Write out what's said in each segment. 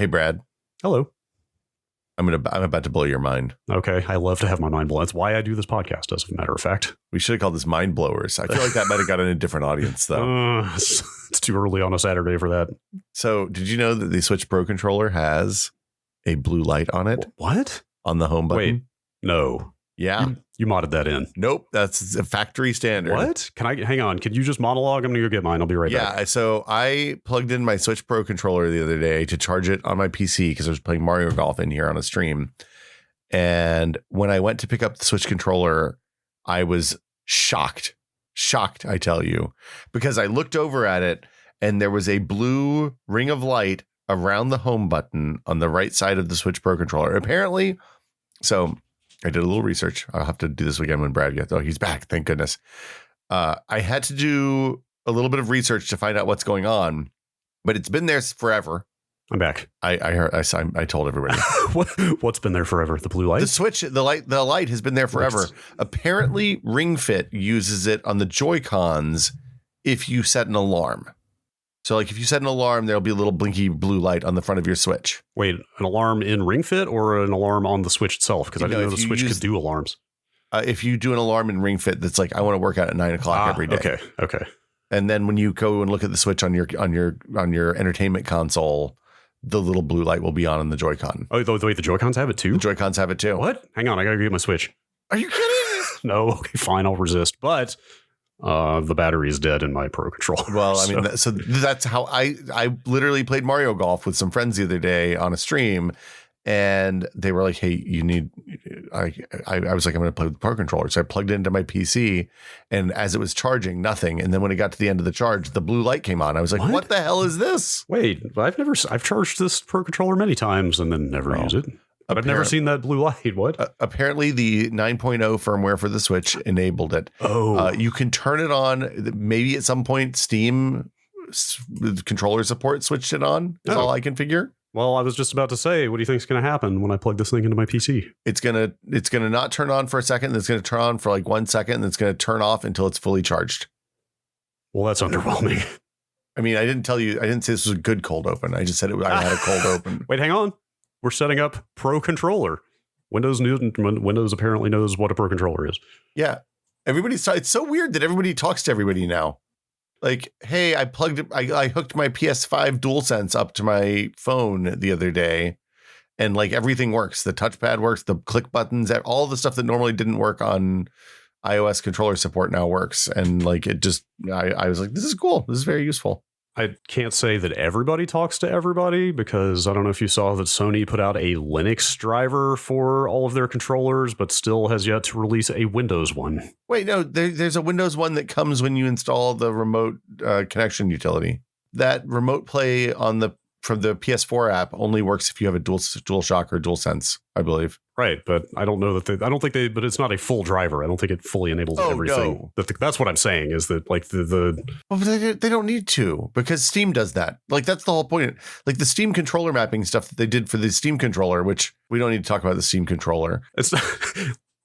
Hey, Brad. Hello. I'm about to blow your mind. Okay. I love to have my mind blown. That's why I do this podcast, as a matter of fact. We should have called this Mind Blowers. I feel like that might have gotten a different audience, though. It's too early on a Saturday for that. So did you know that the Switch Pro controller has a blue light on it? What? On the home button? Wait, no. Yeah. You modded that in. Nope. That's a factory standard. What? Hang on. Can you just monologue? I'm going to go get mine. I'll be right back. Yeah. So I plugged in my Switch Pro controller the other day to charge it on my PC because I was playing Mario Golf in here on a stream. And when I went to pick up the Switch controller, I was shocked, I tell you, because I looked over at it and there was a blue ring of light around the home button on the right side of the Switch Pro controller. Apparently, so I did a little research. I'll have to do this again when Brad gets. Oh, he's back. Thank goodness. I had to do a little bit of research to find out what's going on, but it's been there forever. I'm back. I told everybody. What's been there forever? The blue light? The switch, the light has been there forever. Apparently, Ring Fit uses it on the Joy-Cons if you set an alarm. So, like, if you set an alarm, there'll be a little blinky blue light on the front of your Switch. Wait, an alarm in Ring Fit or an alarm on the Switch itself? Because I didn't know the Switch could do alarms. If you do an alarm in Ring Fit, that's like, I want to work out at 9 o'clock every day. Okay. And then when you go and look at the Switch on your entertainment console, the little blue light will be on the Joy-Con. Oh, wait, the Joy-Cons have it too? The Joy-Cons have it too. What? Hang on, I gotta get my Switch. Are you kidding? No, okay, fine, I'll resist. But the battery is dead in my Pro controller. Well, I mean, so that's how I literally played Mario Golf with some friends the other day on a stream. And they were like, hey, you need, I was like, I'm going to play with the Pro controller. So I plugged it into my PC and as it was charging, nothing. And then when it got to the end of the charge, the blue light came on. I was like, what the hell is this? Wait, I've charged this Pro controller many times and then never use it. But I've never seen that blue light. What? Apparently the 9.0 firmware for the Switch enabled it. Oh, you can turn it on. Maybe at some point Steam controller support switched it on. Is all I can figure. Well, I was just about to say, what do you think is going to happen when I plug this thing into my PC? It's gonna not turn on for a second. It's going to turn on for like 1 second. And it's going to turn off until it's fully charged. Well, that's underwhelming. I mean, I didn't say this was a good cold open. I just said I had a cold open. Wait, hang on. We're setting up Pro controller. Windows apparently knows what a Pro controller is. Yeah, it's so weird that everybody talks to everybody now. Like, hey, I hooked my PS5 DualSense up to my phone the other day and like everything works. The touchpad works, the click buttons, all the stuff that normally didn't work on iOS controller support now works. And like, it just, I was like, this is cool. This is very useful. I can't say that everybody talks to everybody because I don't know if you saw that Sony put out a Linux driver for all of their controllers, but still has yet to release a Windows one. Wait, no, there's a Windows one that comes when you install the remote connection utility. That remote play from the PS4 app only works if you have a DualShock or DualSense, I believe. Right, but I don't know that but it's not a full driver. I don't think it fully enables everything. No. That's what I'm saying is that like well, they don't need to because Steam does that. Like that's the whole point. Like the Steam controller mapping stuff that they did for the Steam controller, which we don't need to talk about the Steam controller. It's not,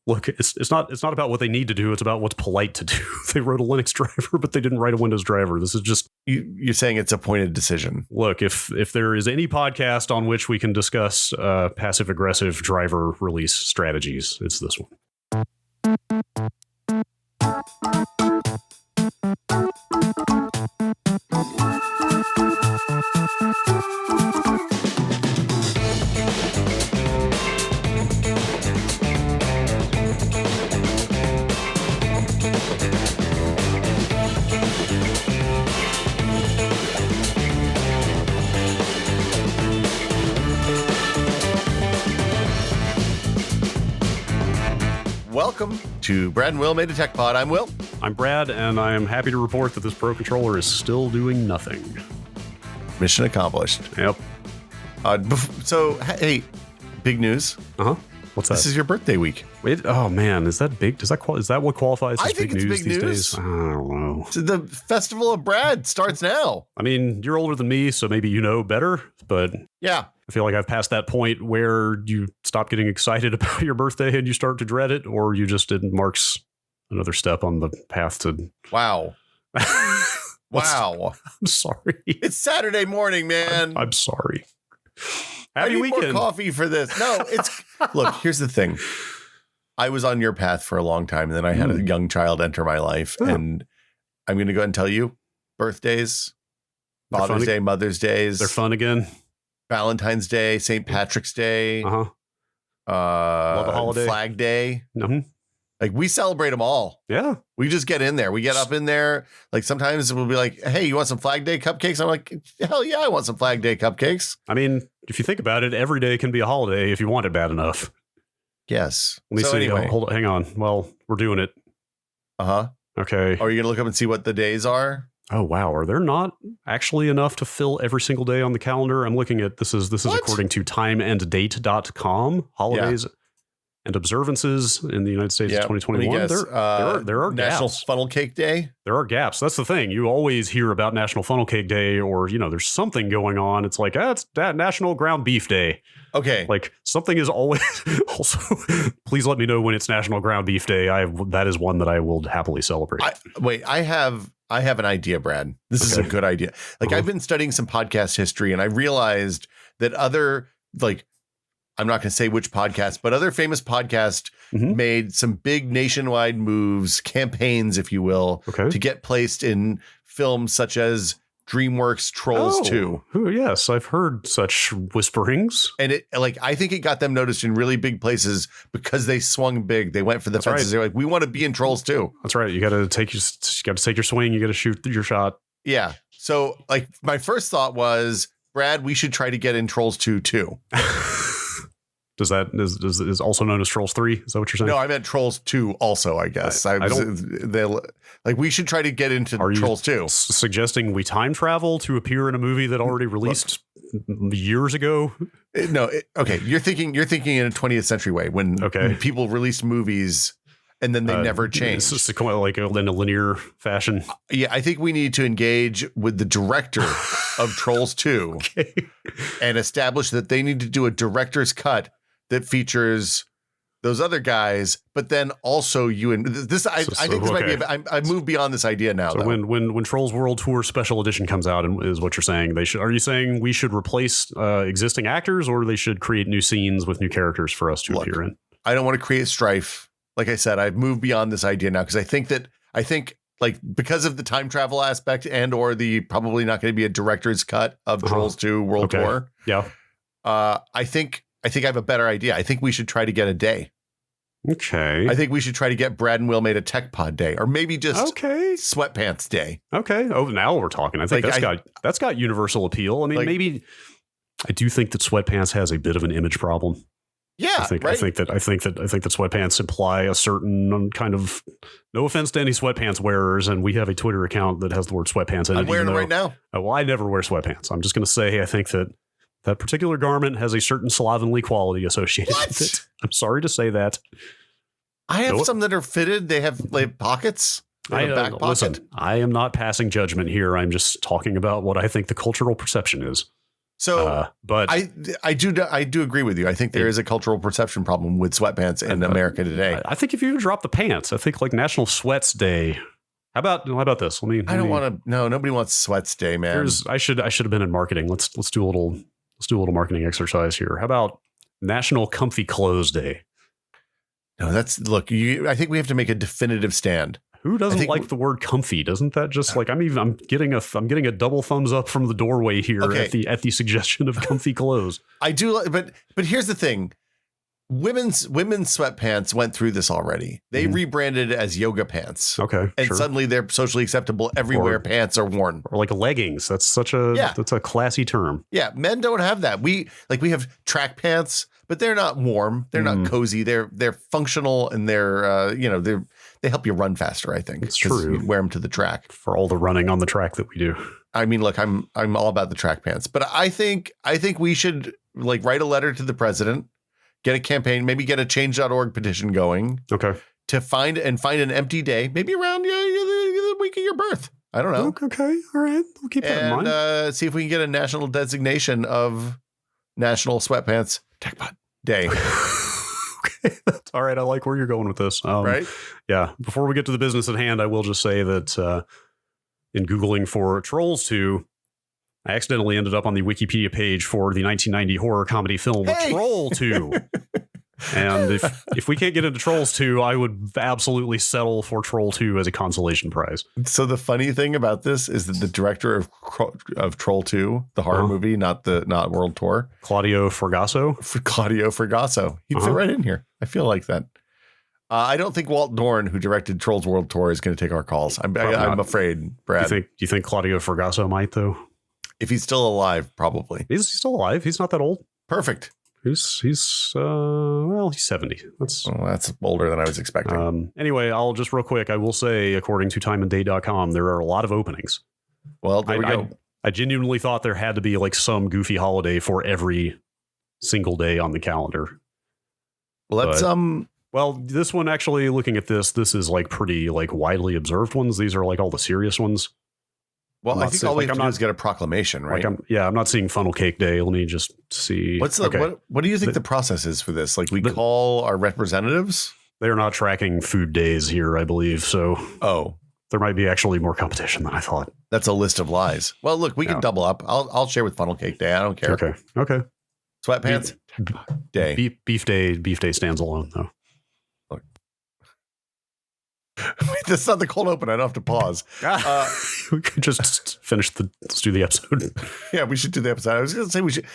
look, it's not about what they need to do. It's about what's polite to do. They wrote a Linux driver, but they didn't write a Windows driver. This is just you're saying it's a pointed decision. Look, if there is any podcast on which we can discuss passive aggressive driver release strategies, it's this one. Welcome to Brad and Will Made a Tech Pod. I'm Will. I'm Brad, and I'm happy to report that this Pro controller is still doing nothing. Mission accomplished. Yep. So, hey, big news. What's that? This is your birthday week. Wait, oh man, is that big? Is that what qualifies as big news these days? I don't know. So the Festival of Brad starts now. I mean, you're older than me, so maybe you know better, but yeah. I feel like I've passed that point where you stop getting excited about your birthday and you start to dread it, or you just didn't marks another step on the path to... Wow. Wow. I'm sorry. It's Saturday morning, man. I'm sorry. Happy I need weekend. more coffee for this. No, it's look. Here's the thing. I was on your path for a long time, and then I had a young child enter my life, and I'm going to go ahead and tell you, birthdays, Father's Day, Mother's Days, they're fun again. Valentine's Day, St. Patrick's Day, Love a holiday, Flag Day. Mm-hmm. Like we celebrate them all. Yeah. We just get in there. We get up in there. Like sometimes we'll be like, hey, you want some Flag Day cupcakes? I'm like, hell yeah, I want some Flag Day cupcakes. I mean, if you think about it, every day can be a holiday if you want it bad enough. Yes. Let me see. Anyway. Hold on. Hang on. Well, we're doing it. Uh-huh. Okay. Are you going to look up and see what the days are? Oh, wow. Are there not actually enough to fill every single day on the calendar? I'm looking at this is according to timeanddate.com. Holidays and observances in the United States of 2021. There are National gaps. Funnel Cake Day. There are gaps. That's the thing. You always hear about National Funnel Cake Day, or there's something going on. It's like it's National Ground Beef Day. Okay. Like something is always. Also, please let me know when it's National Ground Beef Day. That is one that I will happily celebrate. I have an idea, Brad. This is a good idea. Like I've been studying some podcast history, and I realized that other I'm not going to say which podcast, but other famous podcasts made some big nationwide moves, campaigns, if you will, to get placed in films such as DreamWorks Trolls 2. Yes, I've heard such whisperings. And I think it got them noticed in really big places because they swung big. They went for the fences. Right. They're like, we want to be in Trolls 2. That's right. You got to take your swing. You got to shoot your shot. Yeah. So my first thought was, Brad, we should try to get in Trolls 2 too. Is also known as Trolls 3? Is that what you're saying? No, I meant Trolls 2 also, I guess. We should try to get into Trolls 2. Suggesting we time travel to appear in a movie that already released years ago? No, okay. You're thinking in a 20th century way when people released movies and then they never changed. It's just like in a linear fashion. Yeah, I think we need to engage with the director of Trolls 2 and establish that they need to do a director's cut that features those other guys, but then also you and this. I think this might be. I moved beyond this idea now. So when Trolls World Tour Special Edition comes out, and is what you're saying, are you saying we should replace existing actors, or they should create new scenes with new characters for us to appear in? I don't want to create strife. Like I said, I've moved beyond this idea now because I think because of the time travel aspect and or the probably not going to be a director's cut of Trolls 2 World Tour. Yeah. I think I have a better idea. I think we should try to get a day. Okay. I think we should try to get Brad and Will made a Tech Pod Day, or maybe just Sweatpants Day. Okay. Oh, now we're talking. I think that's got universal appeal. I mean, maybe I do think that Sweatpants has a bit of an image problem. Yeah, I think that sweatpants imply a certain kind of, no offense to any sweatpants wearers, and we have a Twitter account that has the word sweatpants in it. I'm wearing it right now. Well, I never wear sweatpants. I'm just going to say I think that particular garment has a certain slovenly quality associated with it. I'm sorry to say that. I have some that are fitted. They have pockets. Back pocket. Listen, I am not passing judgment here. I'm just talking about what I think the cultural perception is. So, but I do agree with you. I think there is a cultural perception problem with sweatpants in America today. I think if you drop the pants, I think like National Sweats Day. How about this? I don't want to. No, nobody wants Sweats Day, man. I should have been in marketing. Let's do a little marketing exercise here. How about National Comfy Clothes Day? No, I think we have to make a definitive stand. Who doesn't like the word comfy? Doesn't that just like I'm getting a double thumbs up from the doorway here at the suggestion of comfy clothes. I do, but here's the thing: women's sweatpants went through this already. They rebranded as yoga pants. Okay, and suddenly they're socially acceptable everywhere. Pants are worn, or like leggings. That's that's a classy term. Yeah, men don't have that. We have track pants, but they're not warm. They're not cozy. They're functional, and they help you run faster, I think. It's true. You wear them to the track. For all the running on the track that we do. I mean, look, I'm all about the track pants, but I think we should write a letter to the president, get a campaign, maybe get a change.org petition going. Okay. To find an empty day, maybe around the week of your birth. I don't know. Okay. All right. We'll keep that in mind. And see if we can get a national designation of National Sweatpants Tech Pod Day. That's all right. I like where you're going with this. Right? Yeah. Before we get to the business at hand, I will just say that in Googling for Trolls 2, I accidentally ended up on the Wikipedia page for the 1990 horror comedy film Troll 2. And if we can't get into Trolls 2, I would absolutely settle for Troll 2 as a consolation prize. So the funny thing about this is that the director of Troll 2, the horror movie, not World Tour, Claudio Fragasso. He'd fit right in here. I feel like that. I don't think Walt Dorn, who directed Trolls World Tour, is going to take our calls. I'm afraid, Brad. Do you think Claudio Fragasso might, though? If he's still alive, probably. He's still alive. He's not that old. Perfect. He's 70. That's older than I was expecting. Anyway, I'll just real quick. I will say, according to timeandday.com, there are a lot of openings. Well, there we go. I genuinely thought there had to be like some goofy holiday for every single day on the calendar. Let's Well, this one actually, looking at this is like pretty like widely observed ones. These are like all the serious ones. Well, I think all we have to do is get a proclamation, right? I'm not seeing Funnel Cake Day. Let me just see. What do you think the process is for this? Like, we call our representatives? They're not tracking food days here, I believe. So, there might be actually more competition than I thought. That's a list of lies. Well, look, we can double up. I'll share with Funnel Cake Day. I don't care. Okay. Sweatpants Day. Beef Day stands alone, though. That's not the cold open. I don't have to pause. We could just let's do the episode. Yeah, we should do the episode. I was going to say we should.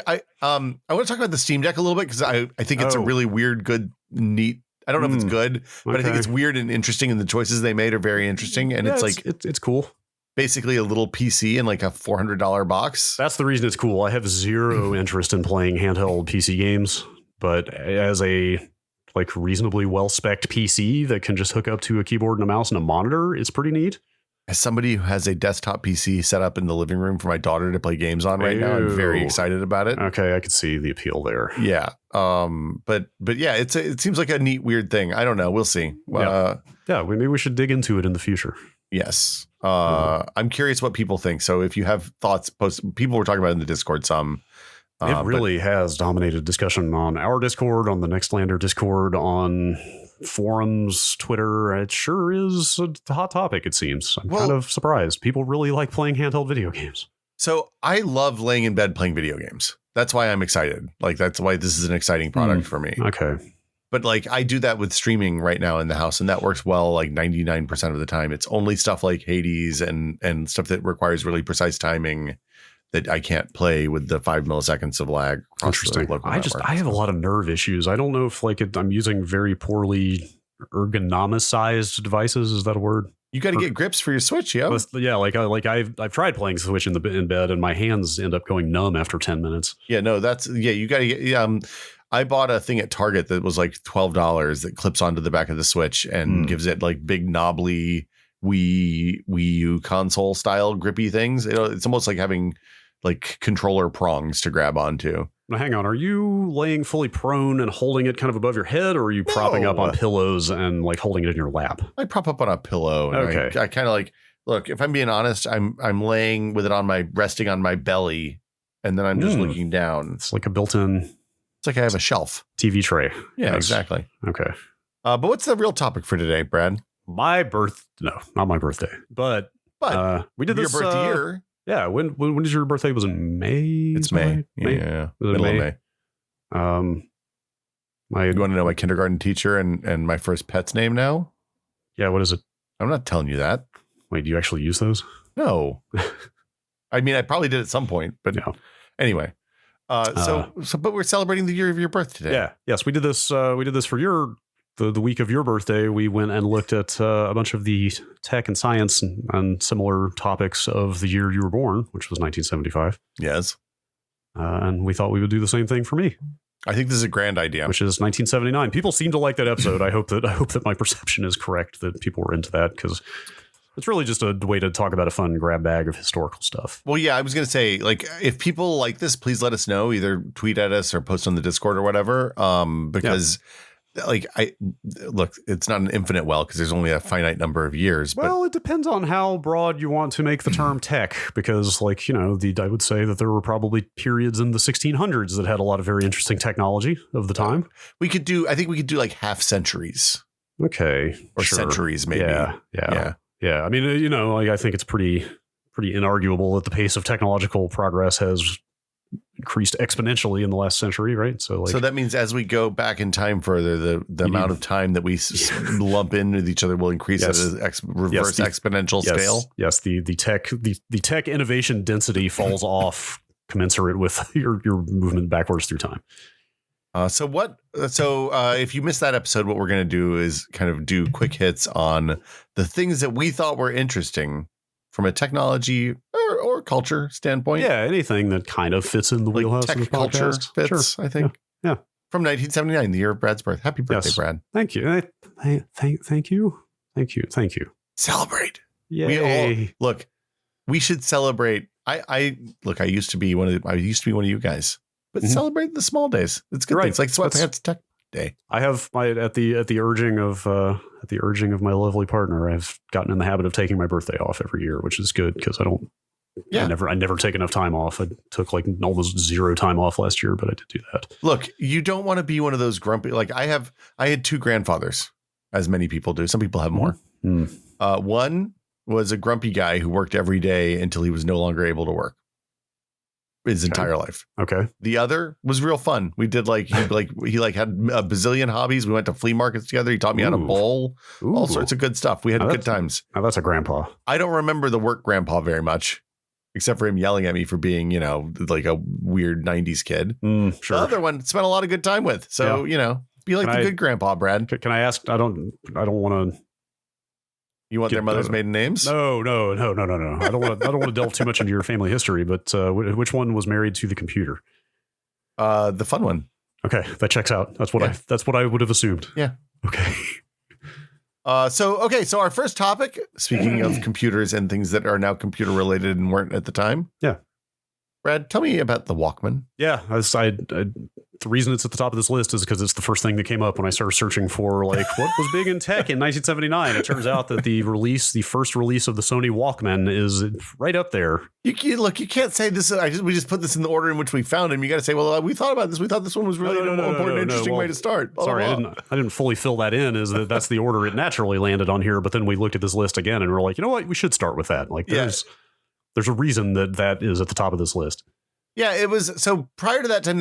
I want to talk about the Steam Deck a little bit because I think it's a really weird, good, neat. I don't know if it's good, but I think it's weird and interesting, and the choices they made are very interesting. And it's cool. Basically, a little PC in like a $400 box. That's the reason it's cool. I have zero interest in playing handheld PC games, but as a like reasonably well-spec'd PC that can just hook up to a keyboard and a mouse and a monitor, it's pretty neat. As somebody who has a desktop PC set up in the living room for my daughter to play games on right now, I'm very excited about it. Okay, I could see the appeal there. Yeah. But yeah, it seems like a neat, weird thing. I don't know. We'll see. Maybe we should dig into it in the future. Yes. I'm curious what people think. So if you have thoughts, people were talking about it in the Discord some. It really has dominated discussion on our Discord, on the Nextlander Discord, on forums, Twitter. It sure is a hot topic, it seems. I'm kind of surprised. People really like playing handheld video games. So I love laying in bed playing video games. That's why I'm excited. Like, that's why this is an exciting product for me. Okay. But like, I do that with streaming right now in the house, and that works well like 99% of the time. It's only stuff like Hades and stuff that requires really precise timing that I can't play with the 5 milliseconds of lag. Interesting. I have a lot of nerve issues. I don't know if I'm using very poorly ergonomicized devices. Is that a word? You got to get grips for your Switch, yo. Yeah, I've tried playing Switch in bed, and my hands end up going numb after 10 minutes. Yeah, no, you got to get. I bought a thing at Target that was like $12 that clips onto the back of the Switch and gives it like big knobbly Wii U console style grippy things. It's almost like having like controller prongs to grab onto. Now, hang on. Are you laying fully prone and holding it kind of above your head, or are you propping up on pillows and like holding it in your lap? I prop up on a pillow. And okay. I kind of like, look, if I'm being honest, I'm laying with it resting on my belly, and then I'm just looking down. It's like a built-in. It's like I have a shelf. TV tray. Yeah, exactly. Okay. But what's the real topic for today, Brad? No, not my birthday, but we did this. Your birth year. Yeah. When is your birthday? Was it May? It's May. Yeah. Middle of May. You want to know my kindergarten teacher and my first pet's name now? Yeah. What is it? I'm not telling you that. Wait, do you actually use those? No. I mean, I probably did at some point, but no. Anyway. But we're celebrating the year of your birth today. Yeah. Yes, we did this. We did this for the week of your birthday. We went and looked at a bunch of the tech and science and similar topics of the year you were born, which was 1975. Yes. And we thought we would do the same thing for me. I think this is a grand idea. Which is 1979. People seem to like that episode. I hope that my perception is correct, that people were into that, because it's really just a way to talk about a fun grab bag of historical stuff. Well, yeah, I was going to say, like, if people like this, please let us know. Either tweet at us or post on the Discord or whatever. Because it's not an infinite well, because there's only a finite number of years. Well, it depends on how broad you want to make the term tech, because I would say that there were probably periods in the 1600s that had a lot of very interesting technology of the time. I think we could do like half centuries. Okay. Or centuries, maybe. Yeah. I mean, I think it's pretty pretty inarguable that the pace of technological progress has increased exponentially in the last century, right? So that means as we go back in time further, the amount of time that we lump in with each other will increase at an reverse exponential scale. Yes, the tech innovation density falls off commensurate with your movement backwards through time. So if you missed that episode, what we're going to do is kind of do quick hits on the things that we thought were interesting from a technology or culture standpoint. Yeah, anything that kind of fits in the wheelhouse of the culture podcast. fits, I think. Yeah. From 1979, the year of Brad's birth. Happy birthday, Brad. Thank you. Thank you. Celebrate. Yay. We should celebrate. I used to be one of you guys. But celebrate the small days. It's good things like Sweatpants Tech Day. I have at the urging of my lovely partner, I've gotten in the habit of taking my birthday off every year, which is good because I never take enough time off. I took like almost zero time off last year, but I did do that. Look, you don't want to be one of those grumpy. Like I had two grandfathers, as many people do. Some people have more. One was a grumpy guy who worked every day until he was no longer able to work his entire life. Okay. The other was real fun. We did he had a bazillion hobbies. We went to flea markets together. He taught me how to bowl, all sorts of good stuff. We had good times. Now that's a grandpa. I don't remember the work grandpa very much, except for him yelling at me for being, like a weird 90s kid. Sure. The other one spent a lot of good time with. So, be like good grandpa, Brad. Can I ask? I don't want to. You want their mother's maiden names? No. I don't want to delve too much into your family history, but which one was married to the computer? The fun one. Okay, that checks out. That's what I would have assumed. Yeah. Okay. So our first topic, speaking of computers and things that are now computer related and weren't at the time. Yeah. Brad, tell me about the Walkman. Yeah, the reason it's at the top of this list is because it's the first thing that came up when I started searching for what was big in tech in 1979. It turns out that the first release of the Sony Walkman is right up there. You can't say this. We just put this in the order in which we found him. You got to say, well, we thought about this. We thought this one was really an important, interesting way to start. Blah, sorry, blah. I didn't fully fill that in. That's the order it naturally landed on here. But then we looked at this list again and we're like, you know what? We should start with that. There's a reason that is at the top of this list. Yeah, it was. So prior to that time,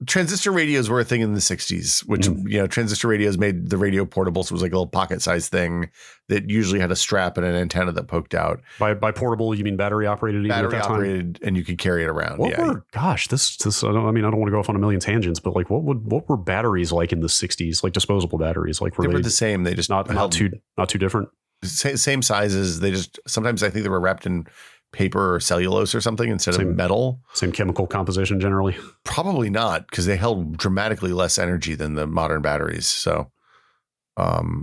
transistor radios were a thing in the 60s, which, transistor radios made the radio portable. So it was like a little pocket sized thing that usually had a strap and an antenna that poked out. By portable, you mean battery operated? Battery operated, and you could carry it around. I don't want to go off on a million tangents, but what were batteries like in the 60s? Like disposable batteries? Like they were the same. They just not too different. Same sizes. They just sometimes I think they were wrapped in paper or cellulose or something instead of metal. Same chemical composition generally? Probably not, because they held dramatically less energy than the modern batteries. So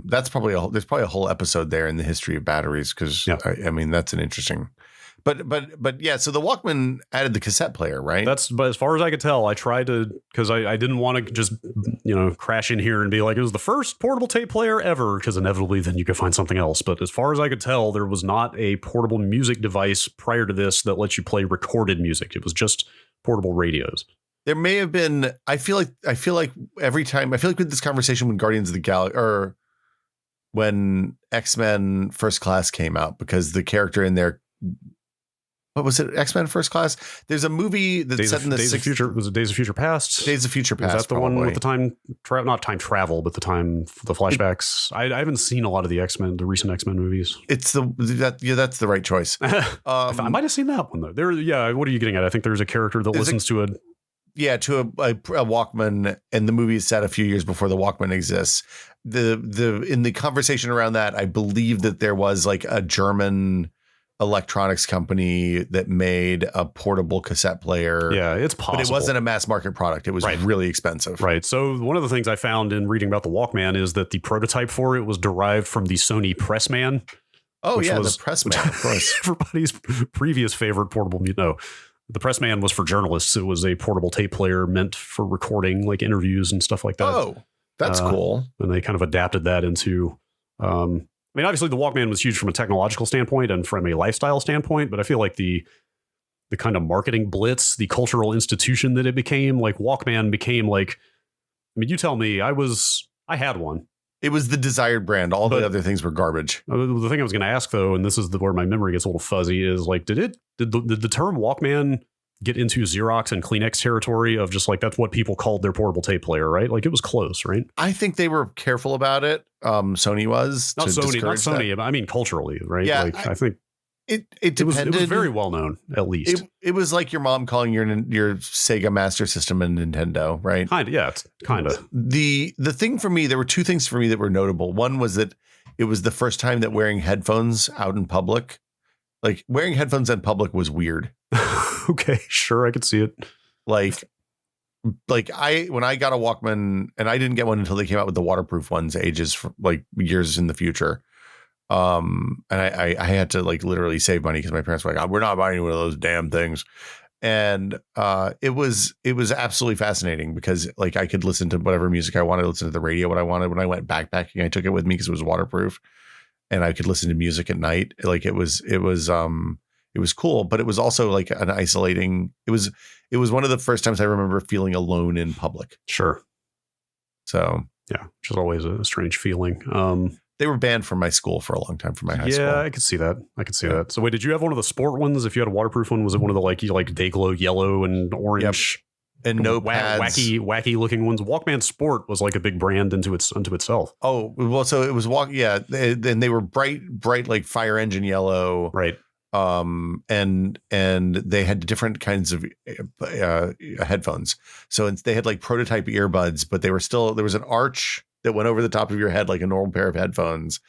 that's probably there's probably a whole episode there in the history of batteries, because I mean that's an interesting. But yeah, so the Walkman added the cassette player, right? But as far as I could tell, I tried to, because I didn't want to just crash in here and be like it was the first portable tape player ever, because inevitably then you could find something else. But as far as I could tell, there was not a portable music device prior to this that lets you play recorded music. It was just portable radios. There may have been. I feel like every time with this conversation when Guardians of the Galaxy or when X-Men First Class came out, because the character in there. What was it? X-Men First Class? There's a movie that's set in the Days of Future. Was it Days of Future Past? Days of Future Past. Is that the one with the time not time travel, but the flashbacks? I haven't seen a lot of the recent X-Men movies. It's that's the right choice. I might have seen that one though. What are you getting at? I think there's a character that listens to a Walkman, and the movie is set a few years before the Walkman exists. In the conversation around that, I believe that there was like a German electronics company that made a portable cassette player. Yeah, it's possible. But it wasn't a mass market product. It was really expensive. Right. So one of the things I found in reading about the Walkman is that the prototype for it was derived from the Sony Pressman. Oh, yeah, the Pressman, of course. Everybody's previous favorite portable, the Pressman was for journalists. It was a portable tape player meant for recording like interviews and stuff like that. Oh, that's cool. And they kind of adapted that into obviously the Walkman was huge from a technological standpoint and from a lifestyle standpoint, but I feel like the kind of marketing blitz, the cultural institution that it became, like Walkman became like, you tell me, I had one. It was the desired brand. All the other things were garbage. The thing I was going to ask, though, and this is where my memory gets a little fuzzy, is like, did the term Walkman get into Xerox and Kleenex territory of just like that's what people called their portable tape player, right? Like it was close, right? I think they were careful about it. Sony was not Sony. I mean culturally, right? Yeah, like I think it depended. It was very well known, at least. It was like your mom calling your Sega Master System a Nintendo, right? Kind of, yeah, it's kind of. The thing for me, there were two things for me that were notable. One was that it was the first time that wearing headphones out in public, like wearing headphones in public, was weird. Okay, sure, I could see it. Like when I got a Walkman, and I didn't get one until they came out with the waterproof ones, years in the future. And I had to like literally save money because my parents were like, we're not buying one of those damn things. And it was absolutely fascinating because like I could listen to whatever music I wanted, listen to the radio what I wanted. When I went backpacking, I took it with me because it was waterproof, and I could listen to music at night. Like it was cool, but it was also like an isolating. It was one of the first times I remember feeling alone in public. Sure. So yeah, which is always a strange feeling. They were banned from my school for a long time, from my high school. Yeah, I could see that. That. So wait, did you have one of the sport ones? If you had a waterproof one, was it one of the like Dayglow yellow and orange? Yep. And no pads. Wacky looking ones. Walkman Sport was like a big brand unto itself. Oh, well, so it was and they were bright like fire engine yellow. Right. And they had different kinds of headphones. So they had like prototype earbuds, but there was an arch that went over the top of your head like a normal pair of headphones,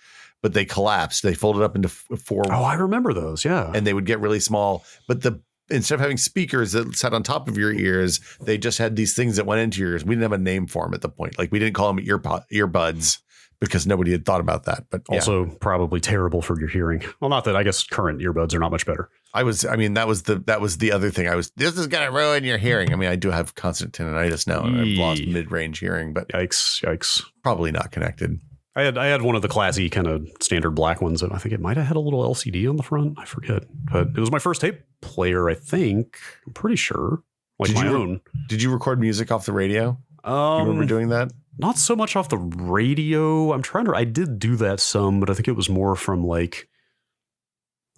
but they collapsed. They folded up into four. Oh, I remember those. Yeah. And they would get really small, but instead of having speakers that sat on top of your ears, they just had these things that went into your ears. We didn't have a name for them at the point. Like we didn't call them earbuds because nobody had thought about that, but also probably terrible for your hearing. Well, not that I guess current earbuds are not much better. That was the other thing. This is going to ruin your hearing. I mean, I do have constant tinnitus now and I've lost mid-range hearing, but yikes. Probably not connected. I had one of the classy kind of standard black ones, and I think it might have had a little LCD on the front. I forget, but it was my first tape player. I think I'm pretty sure, like my own. Did you record music off the radio? You remember doing that? Not so much off the radio. I did do that some, but I think it was more from like,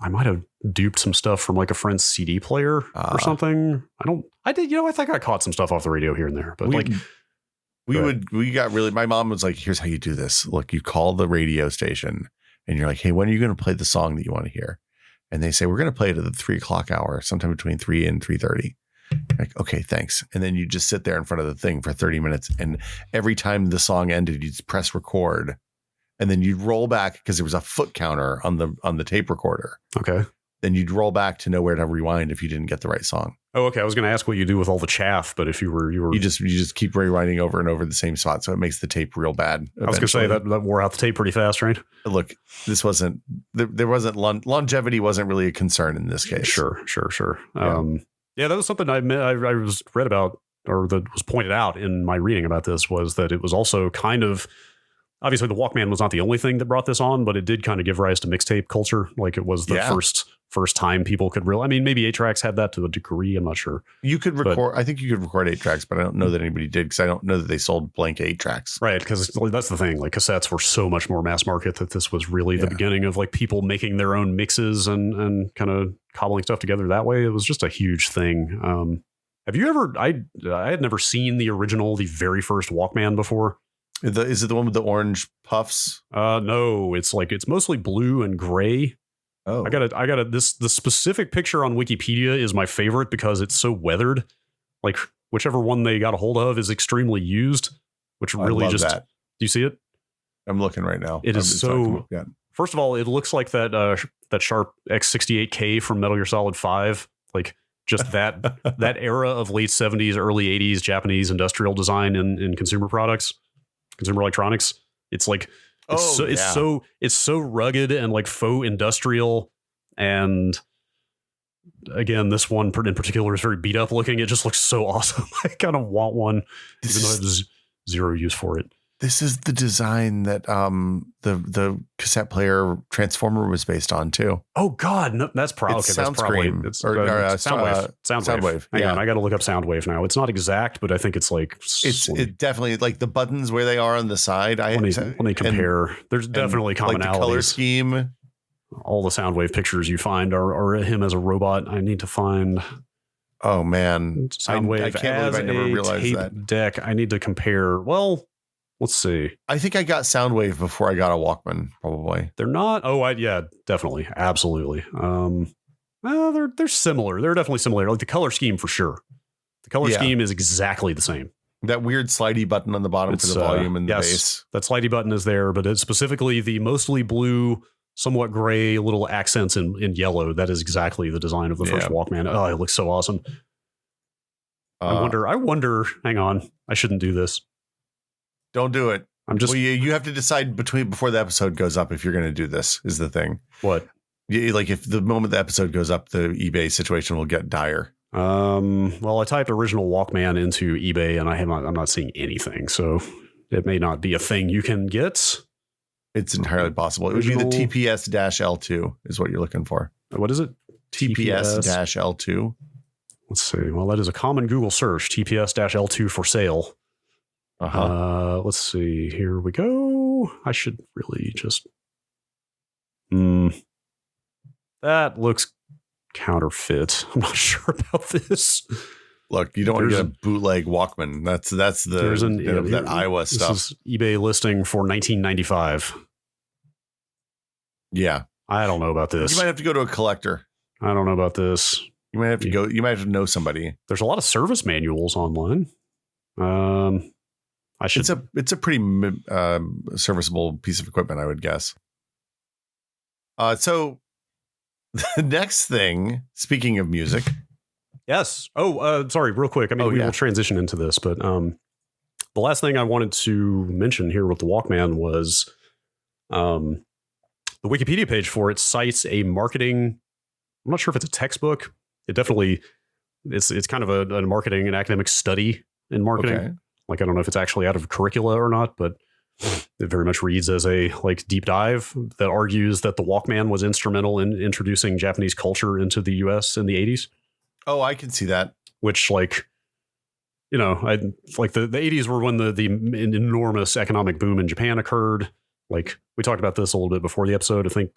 I might have duped some stuff from like a friend's CD player or something. I think I caught some stuff off the radio here and there, but my mom was like, here's how you do this. Look, you call the radio station and you're like, hey, when are you going to play the song that you want to hear? And they say, we're going to play it at the 3:00 hour, sometime between 3 and 3:30. Like, okay, thanks. And then you just sit there in front of the thing for 30 minutes. And every time the song ended, you'd press record and then you'd roll back because there was a foot counter on the tape recorder. Okay. Then you'd roll back to know where to rewind if you didn't get the right song. Oh, okay. I was going to ask what you do with all the chaff, but if you just keep rewinding over and over the same spot. So it makes the tape real bad. I was going to say that wore out the tape pretty fast, right? Look, there wasn't longevity wasn't really a concern in this case. Sure. Yeah. Yeah, that was something I read about, or that was pointed out in my reading about this, was that it was also kind of, obviously the Walkman was not the only thing that brought this on, but it did kind of give rise to mixtape culture. Like it was the first time people could maybe 8-tracks had that to a degree. I'm not sure. You could record, I think you could record 8-tracks, but I don't know that anybody did because I don't know that they sold blank 8-tracks. Right, because that's the thing. Like cassettes were so much more mass market that this was really the beginning of like people making their own mixes and kind of cobbling stuff together that way. It was just a huge thing. Have you ever? I had never seen the very first Walkman before. Is it the one with the orange puffs? No, it's mostly blue and gray. Oh, the specific picture on Wikipedia is my favorite because it's so weathered. Like whichever one they got a hold of is extremely used, which really just, do you see it? I'm looking right now. It is so, first of all, it looks like that Sharp X68K from Metal Gear Solid 5. Like just that era of late 70s, early 80s Japanese industrial design in consumer products, consumer electronics. It's like, it's so rugged and like faux industrial. And again, this one in particular is very beat up looking. It just looks so awesome. I kind of want one, even though I have zero use for it. This is the design that the cassette player Transformer was based on too. Oh God, no, that's probably It's that's probably it's Soundwave. Soundwave. Hang on, I got to look up Soundwave now. It's not exact, but I think it's like it definitely like the buttons where they are on the side. Let me compare. There's definitely commonalities. Like the color scheme. All the Soundwave pictures you find are him as a robot. I need to find. Oh man, Soundwave I can't believe I never realized that. Deck. I need to compare. Well, let's see. I think I got Soundwave before I got a Walkman. Probably they're not. Oh, yeah, definitely, absolutely. Well, they're similar. They're definitely similar. Like the color scheme for sure. The color scheme is exactly the same. That weird slidey button on the bottom for the volume and the bass. That slidey button is there, but it's specifically the mostly blue, somewhat gray, little accents in yellow. That is exactly the design of the first Walkman. Oh, it looks so awesome. I wonder. Hang on, I shouldn't do this. Don't do it. I'm just. Well, you have to decide before the episode goes up if you're going to do this. Is the thing. What? Like if the moment the episode goes up, the eBay situation will get dire. Well, I typed original Walkman into eBay and I'm not seeing anything, so it may not be a thing you can get. It's entirely possible. It would be the TPS-L2 is what you're looking for. What is it? TPS-L2. Let's see. Well, that is a common Google search. TPS-L2 for sale. Let's see. Here we go. I should really just. That looks counterfeit. I'm not sure about this. Look, you don't want to get a bootleg Walkman. That's that Iowa stuff. This is eBay listing for $19.95. Yeah, I don't know about this. You might have to go to a collector. I don't know about this. You might have to go. You might have to know somebody. There's a lot of service manuals online. It's a pretty serviceable piece of equipment, I would guess. So the next thing, speaking of music. Yes. Oh, sorry, real quick. I mean, we will transition into this, but the last thing I wanted to mention here with the Walkman was the Wikipedia page for it cites a marketing. I'm not sure if it's a textbook. It definitely it's kind of a marketing and academic study in marketing. Okay. Like, I don't know if it's actually out of curricula or not, but it very much reads as a deep dive that argues that the Walkman was instrumental in introducing Japanese culture into the US in the 80s. Oh, I can see that. Which, the 80s were when the enormous economic boom in Japan occurred. Like, we talked about this a little bit before the episode. I think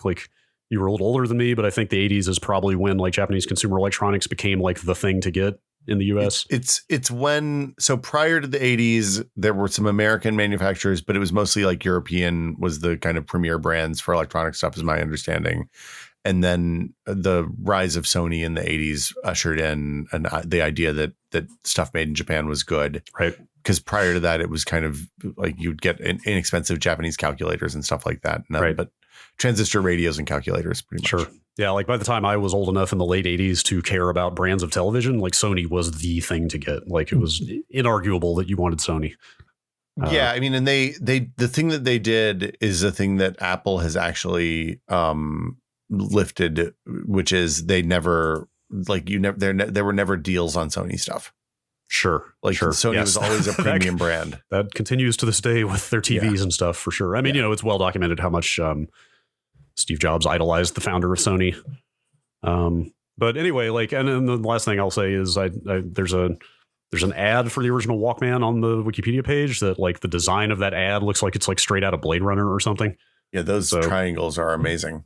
you were a little older than me, but I think the 80s is probably when Japanese consumer electronics became the thing to get in the US. It's when, so prior to the 80s, there were some American manufacturers, but it was mostly European was the kind of premier brands for electronic stuff, is my understanding. And then the rise of Sony in the 80s ushered in the idea that stuff made in Japan was good. Right. Because prior to that, it was kind of you'd get inexpensive Japanese calculators and stuff like that. Right. But transistor radios and calculators, pretty much. Sure. Yeah, by the time I was old enough in the late 80s to care about brands of television, Sony was the thing to get. It was inarguable that you wanted Sony. Yeah, I mean, and the thing that they did is a thing that Apple has actually lifted, which is they never there were never deals on Sony stuff. Sure. Sure. Sony was always a premium brand. That continues to this day with their TVs and stuff, for sure. I mean, it's well documented how much Steve Jobs idolized the founder of Sony. But anyway, and then the last thing I'll say is there's an ad for the original Walkman on the Wikipedia page that the design of that ad looks like it's straight out of Blade Runner or something. Yeah, those triangles are amazing.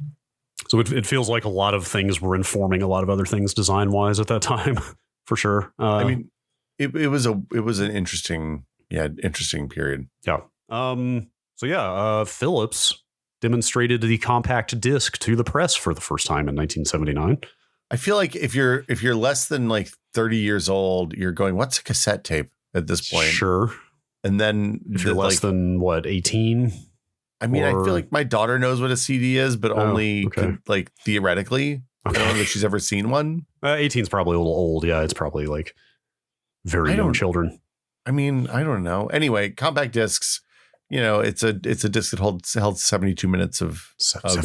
So it feels like a lot of things were informing a lot of other things design wise at that time, for sure. I mean, it was an interesting period. Yeah. Philips demonstrated the compact disc to the press for the first time in 1979. I feel like if you're less than 30 years old, you're going, what's a cassette tape at this point? Sure. And then if you're less than 18. I mean, I feel like my daughter knows what a CD is, but only theoretically. Okay. I don't know if she's ever seen one. 18 is probably a little old. Yeah, it's probably very young children. I mean, I don't know. Anyway, compact discs, it's a disc that held 72 minutes of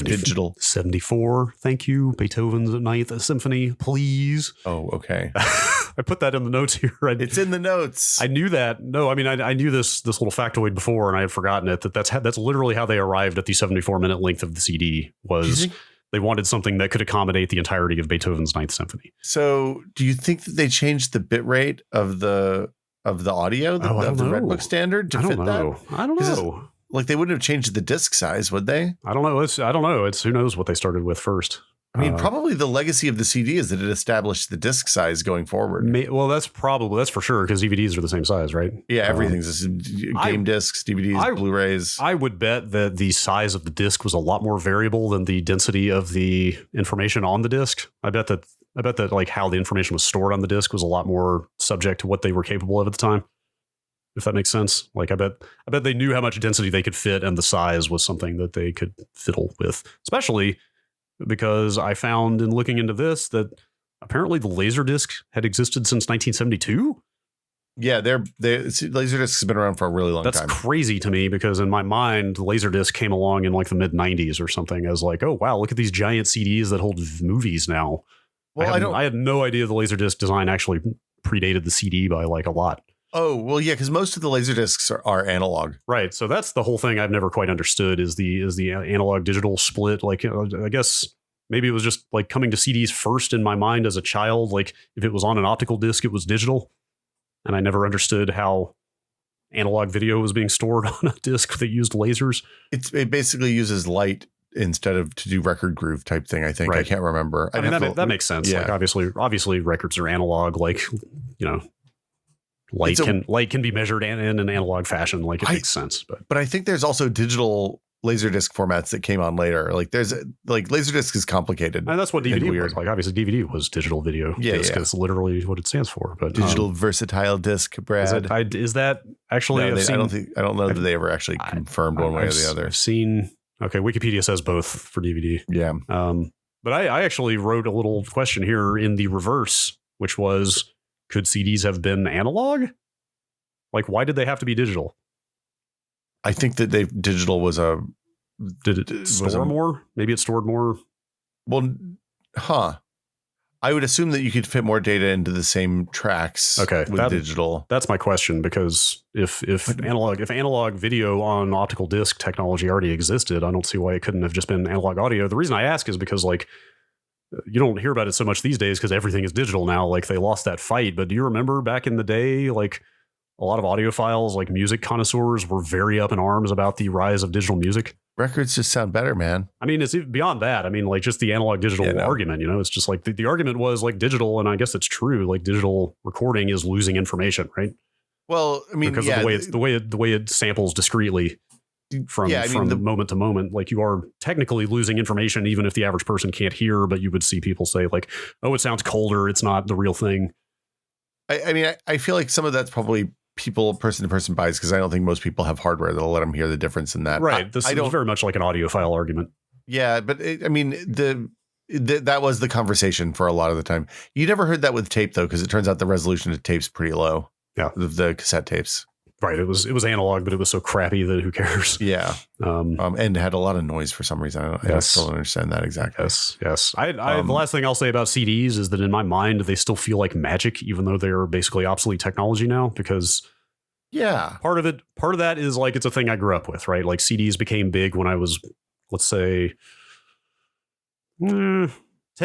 digital. 74. Thank you. Beethoven's Ninth Symphony, please. Oh, okay. I put that in the notes here. It's in the notes. I knew that. No, I mean, I knew this little factoid before, and I had forgotten it. That's literally how they arrived at the 74-minute length of the CD. Was they wanted something that could accommodate the entirety of Beethoven's Ninth Symphony. So, do you think that they changed the bit rate of the audio of the Redbook standard to fit that? I don't know. Like, they wouldn't have changed the disc size, would they? I don't know. I don't know. It's who knows what they started with first. I mean, probably the legacy of the CD is that it established the disc size going forward. That's for sure, because DVDs are the same size, right? Yeah, everything's game discs, DVDs, Blu-rays. I would bet that the size of the disc was a lot more variable than the density of the information on the disc. I bet that like how the information was stored on the disc was a lot more subject to what they were capable of at the time. If that makes sense. Like I bet they knew how much density they could fit, and the size was something that they could fiddle with, especially because I found in looking into this that apparently the Laserdisc had existed since 1972. Yeah, Laserdisc has been around for a really long time. That's crazy to me, because in my mind, the Laserdisc came along in like the mid 90s or something as like, oh, wow, look at these giant CDs that hold movies now. Well, I had no idea the Laserdisc design actually predated the CD by like a lot. Oh, well, yeah, because most of the Laserdiscs are analog. Right. So that's the whole thing I've never quite understood is the analog digital split. Like, I guess maybe it was just like coming to CDs first in my mind as a child. Like if it was on an optical disc, it was digital. And I never understood how analog video was being stored on a disc that used lasers. It basically uses light instead of to do record groove type thing, I think. Right. I can't remember. I mean, that makes sense. Yeah. Like obviously records are analog, like, light can be measured in an analog fashion. Like it makes sense. But I think there's also digital Laserdisc formats that came on later. Like there's like Laserdisc is complicated. And that's what DVD was. Like obviously DVD was digital video. Disc is literally what it stands for. But digital versatile disc, Brad. Is that actually? No, I don't know that they ever actually confirmed one way or the other. I've seen. Okay, Wikipedia says both for DVD. Yeah. But I actually wrote a little question here in the reverse, which was, could CDs have been analog? Like, why did they have to be digital? I think that digital was did it store more? Maybe it stored more. Well, I would assume that you could fit more data into the same tracks. With digital. That's my question, because if analog video on optical disc technology already existed, I don't see why it couldn't have just been analog audio. The reason I ask is because like you don't hear about it so much these days because everything is digital now. Like they lost that fight. But do you remember back in the day, like a lot of audiophiles, like music connoisseurs, were very up in arms about the rise of digital music? Records just sound better, man. I mean, it's beyond that. I mean, like just the analog digital argument, it's just like the argument was like digital. And I guess it's true. Like digital recording is losing information, right? Well, I mean, because of the way it samples discreetly from moment to moment. Like you are technically losing information, even if the average person can't hear, but you would see people say like, oh, it sounds colder. It's not the real thing. I mean, I feel like some of that's probably person to person bias, because I don't think most people have hardware that'll let them hear the difference in that. Right. This is very much like an audiophile argument. Yeah. But that was the conversation for a lot of the time. You never heard that with tape though, because it turns out the resolution of tape's pretty low. Yeah. The cassette tapes. Right. It was analog, but it was so crappy that who cares? Yeah. And had a lot of noise for some reason. I still don't understand that exactly. Yes. The last thing I'll say about CDs is that in my mind, they still feel like magic, even though they're basically obsolete technology now, because part of that is like, it's a thing I grew up with, right? Like CDs became big when I was, let's say, 10,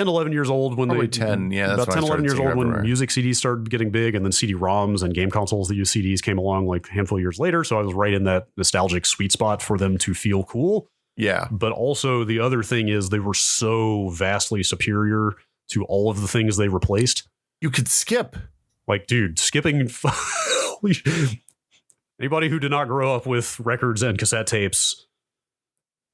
11 years old when Probably 10. Yeah. About 10, 11 years old when music CDs started getting big, and then CD-ROMs and game consoles that use CDs came along like a handful of years later. So I was right in that nostalgic sweet spot for them to feel cool. Yeah. But also the other thing is they were so vastly superior to all of the things they replaced. You could skip. Like, dude, skipping. Anybody who did not grow up with records and cassette tapes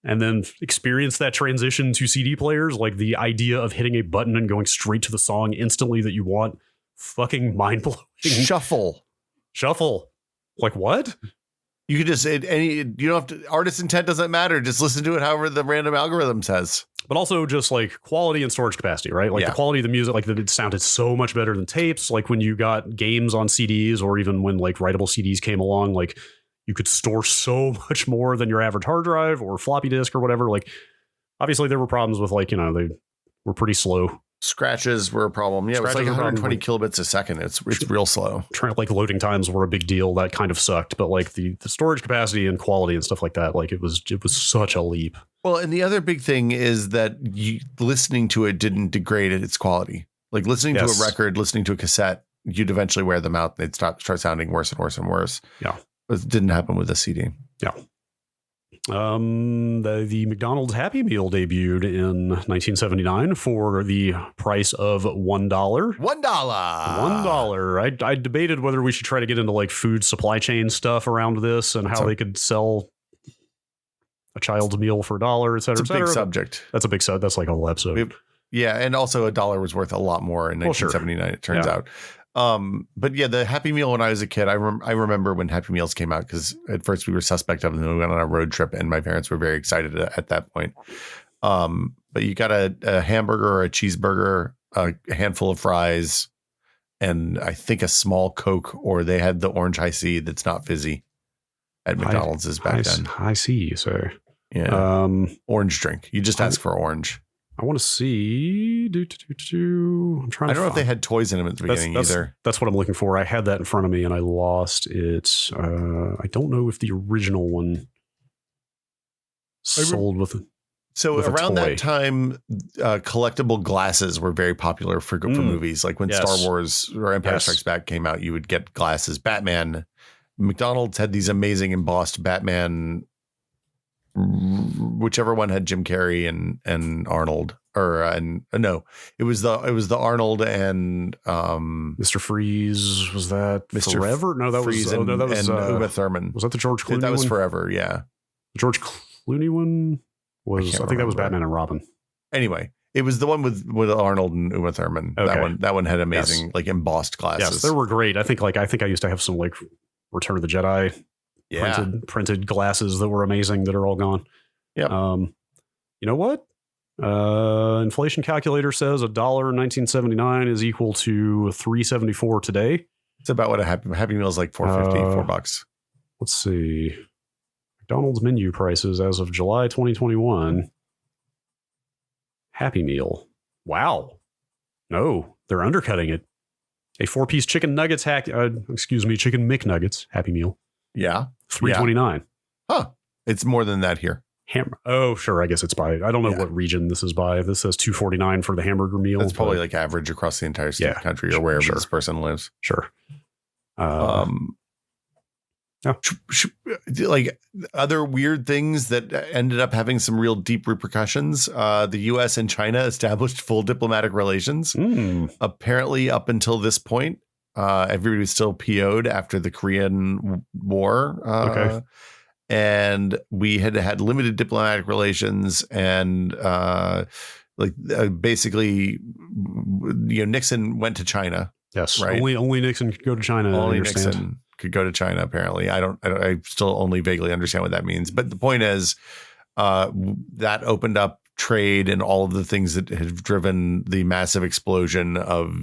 and then experience that transition to CD players, like the idea of hitting a button and going straight to the song instantly that you want, fucking mind-blowing. Shuffle. Like what? You could just say you don't have to, artist intent doesn't matter. Just listen to it however the random algorithm says. But also just like quality and storage capacity, right? Like the quality of the music, like it sounded so much better than tapes. Like when you got games on CDs, or even when like writable CDs came along, like you could store so much more than your average hard drive or floppy disk or whatever. Like, obviously there were problems with like, they were pretty slow. Scratches were a problem. Yeah, it was like 120 kilobits a second. It's real slow. Like loading times were a big deal. That kind of sucked. But like the storage capacity and quality and stuff like that, like it was such a leap. Well, and the other big thing is that listening to it didn't degrade its quality. Like listening to a record, listening to a cassette, you'd eventually wear them out. They'd start sounding worse and worse and worse. Yeah. But it didn't happen with a CD. Yeah. The McDonald's Happy Meal debuted in 1979 for the price of $1. $1. I debated whether we should try to get into like food supply chain stuff around this and how they could sell a child's meal for $1, et cetera, it's a big subject. That's a big subject. That's like a whole episode. Yeah. And also $1 was worth a lot more in 1979, it turns out. But yeah, the Happy Meal when I was a kid, I remember when Happy Meals came out because at first we were suspect of them. Then we went on a road trip and my parents were very excited at that point. But you got a hamburger or a cheeseburger, a handful of fries, and I think a small Coke, or they had the orange high C that's not fizzy at McDonald's back then. High C, sir. Yeah. Orange drink. You just ask for orange. I want to see. I'm trying. I don't know if they had toys in them at the beginning either. That's what I'm looking for. I had that in front of me and I lost it. I don't know if the original one sold with. So around that time, collectible glasses were very popular for movies. Like when Star Wars or Empire Strikes Back came out, you would get glasses. Batman. McDonald's had these amazing embossed Batman. Whichever one had Jim Carrey and Arnold, it was the Arnold and Mr. Freeze. Was that Mr. Forever? No, that Freeze was and Uma Thurman. Was that the George Clooney one? That was Forever. Yeah, the George Clooney one was. I think that was Batman and Robin. Anyway, it was the one with Arnold and Uma Thurman. Okay. That one had amazing like embossed glasses. Yes, they were great. I think I used to have some like Return of the Jedi. Printed glasses that were amazing that are all gone. Yeah. You know what? Inflation calculator says $1 in 1979 is equal to $3.74 today. It's about what a Happy Meal is like. $4.50, $4. Let's see. McDonald's menu prices as of July 2021. Happy Meal. Wow. No, they're undercutting it. A 4-piece chicken nuggets chicken McNuggets Happy Meal. Yeah. $3.29. Huh. It's more than that here. Oh, sure. I guess it's by, I don't know what region this is by. This says $2.49 for the hamburger meal. It's probably like average across the entire country or wherever this person lives. Sure. Like other weird things that ended up having some real deep repercussions. The U.S. and China established full diplomatic relations. Apparently, up until this point, everybody was still PO'd after the Korean War. And we had limited diplomatic relations and basically, Nixon went to China. Yes. Right. Only Nixon could go to China. Only Nixon could go to China. Apparently. I still only vaguely understand what that means. But the point is that opened up trade and all of the things that have driven the massive explosion of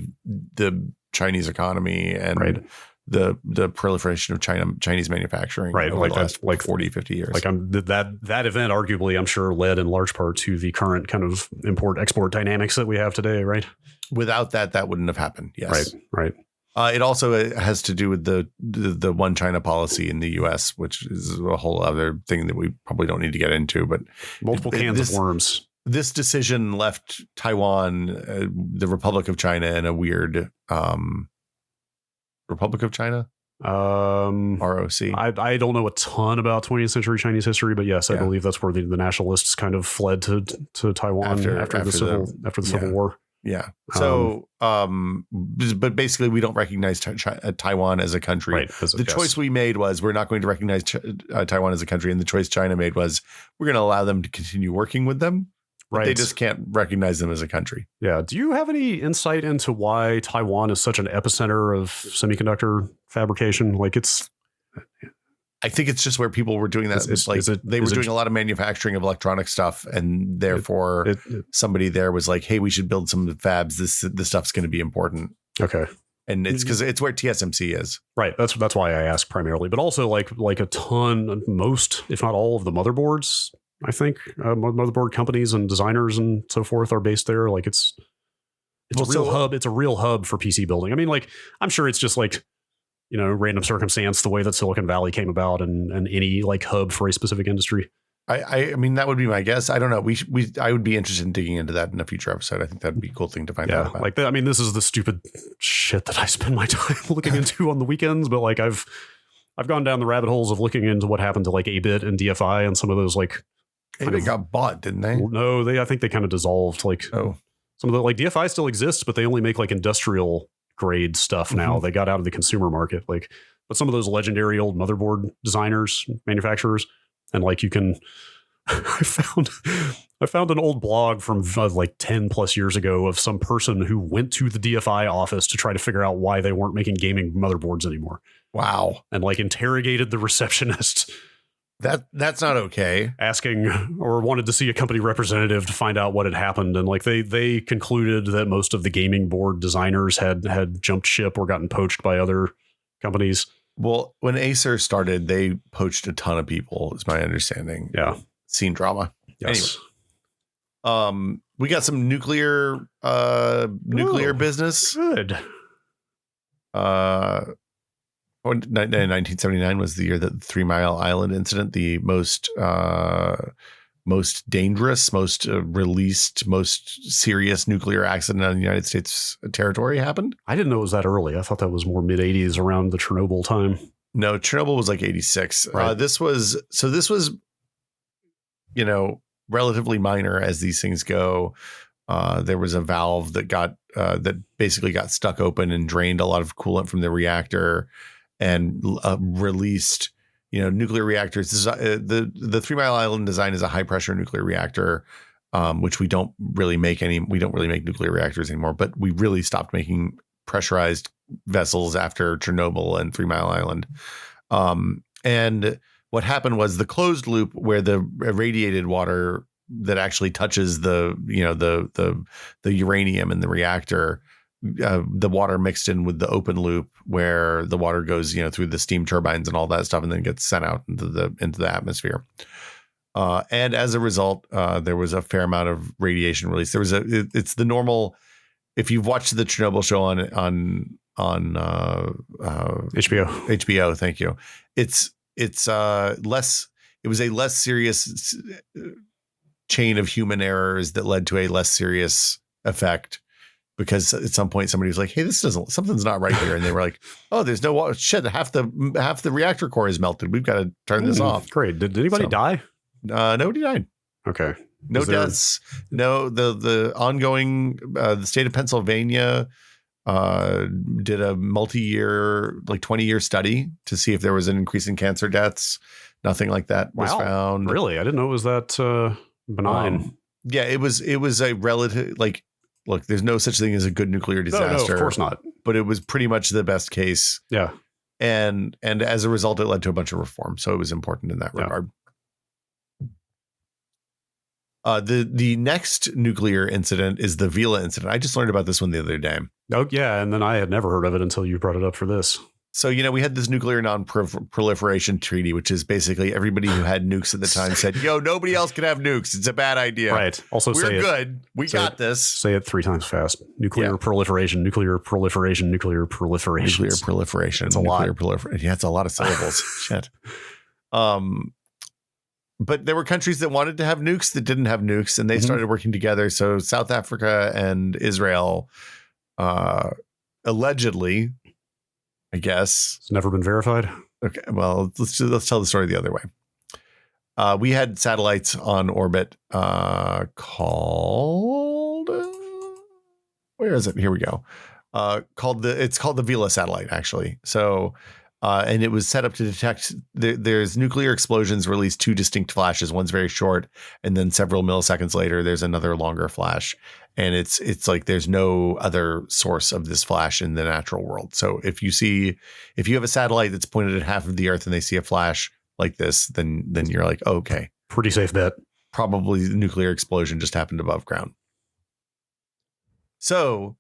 the Chinese economy and the proliferation of Chinese manufacturing over the last 40, 50 years. That event arguably, I'm sure, led in large part to the current kind of import-export dynamics that we have today, right? Without that wouldn't have happened. Yes. Right. It also has to do with the one China policy in the U.S., which is a whole other thing that we probably don't need to get into. But multiple cans of worms. This decision left Taiwan, the Republic of China, in a weird Republic of China? ROC. I don't know a ton about 20th century Chinese history, but yes, I believe that's where the nationalists kind of fled to Taiwan after the Civil War. Yeah. So, but basically, we don't recognize Taiwan as a country. Right. The choice we made was we're not going to recognize Taiwan as a country, and the choice China made was we're going to allow them to continue working with them. Right. They just can't recognize them as a country. Yeah. Do you have any insight into why Taiwan is such an epicenter of semiconductor fabrication? I think it's just where people were doing that. They were doing a lot of manufacturing of electronic stuff, and therefore somebody there was like, "Hey, we should build some fabs. This stuff's going to be important." Okay. And it's because it's where TSMC is. Right. That's why I ask primarily, but also like a ton, most, if not all of the motherboards, I think motherboard companies and designers and so forth are based there. Like it's a real hub. It's a real hub for PC building. I mean, like, I'm sure it's just like, random circumstance, the way that Silicon Valley came about and any like hub for a specific industry. I mean, that would be my guess. I don't know. I would be interested in digging into that in a future episode. I think that'd be a cool thing to find out about. Like that. I mean, this is the stupid shit that I spend my time looking into on the weekends, but like I've gone down the rabbit holes of looking into what happened to like 8-bit and DFI and some of those like 8-bit got bought, didn't they? No, I think they kind of dissolved. Like some of the like DFI still exists, but they only make like industrial grade stuff now. They got out of the consumer market. Like, but some of those legendary old motherboard designers, manufacturers, and like you can, I found an old blog from like 10 plus years ago of some person who went to the DFI office to try to figure out why they weren't making gaming motherboards anymore. Wow. And like interrogated the receptionist. That's not okay. Asking or wanted to see a company representative to find out what had happened. And like they concluded that most of the gaming board designers had jumped ship or gotten poached by other companies. Well, when Acer started, they poached a ton of people, is my understanding. Yeah. Scene drama. Yes. Anyway, we got some nuclear business. Good. 1979 was the year that the 3 Mile Island incident, the most dangerous, most released, most serious nuclear accident on the United States territory happened. I didn't know it was that early. I thought that was more mid 80s around the Chernobyl time. No, Chernobyl was like 86. Right. This was, relatively minor as these things go. There was a valve that basically got stuck open and drained a lot of coolant from the reactor and released, nuclear reactors. This is, the 3 Mile Island design is a high pressure nuclear reactor, which we don't really make nuclear reactors anymore, but we really stopped making pressurized vessels after Chernobyl and 3 Mile Island. And what happened was the closed loop, where the irradiated water that actually touches the uranium in the reactor, the water mixed in with the open loop where the water goes, through the steam turbines and all that stuff, and then gets sent out into the atmosphere. And as a result, there was a fair amount of radiation release. It's the normal. If you've watched the Chernobyl show on HBO, thank you. It was a less serious chain of human errors that led to a less serious effect, because at some point somebody was like, hey, something's not right here. And they were like, oh, there's no water. Shit, half the reactor core is melted. We've got to turn this off. Great. Did anybody die? Nobody died. Okay. No deaths. No, the ongoing, the state of Pennsylvania did a multi-year, like 20-year study to see if there was an increase in cancer deaths. Nothing like that was found. Really? I didn't know it was that benign. Yeah, it was a relative, like, look, there's no such thing as a good nuclear disaster. No, of course not. But it was pretty much the best case. Yeah. And as a result, it led to a bunch of reform. So it was important in that regard. The next nuclear incident is the Vila incident. I just learned about this one the other day. Oh, yeah. And then I had never heard of it until you brought it up for this. So, we had this nuclear non-proliferation treaty, which is basically everybody who had nukes at the time said, yo, nobody else can have nukes. It's a bad idea. Right. Also, we're good. We got this. Say it 3 times fast. Nuclear proliferation, nuclear proliferation, nuclear proliferation. Nuclear proliferation. It's a lot. Yeah, it's a lot of syllables. Shit. But there were countries that wanted to have nukes that didn't have nukes, and they started working together. So South Africa and Israel, allegedly, I guess. It's never been verified. Okay, well, let's tell the story the other way. We had satellites on orbit called, where is it? Here we go. It's called the Vela satellite, actually. So, and it was set up to detect there's nuclear explosions release 2 distinct flashes. One's very short, and then several milliseconds later, there's another longer flash. And it's like there's no other source of this flash in the natural world. So if you have a satellite that's pointed at half of the Earth and they see a flash like this, then you're like, oh, okay, pretty safe bet. Probably the nuclear explosion just happened above ground. So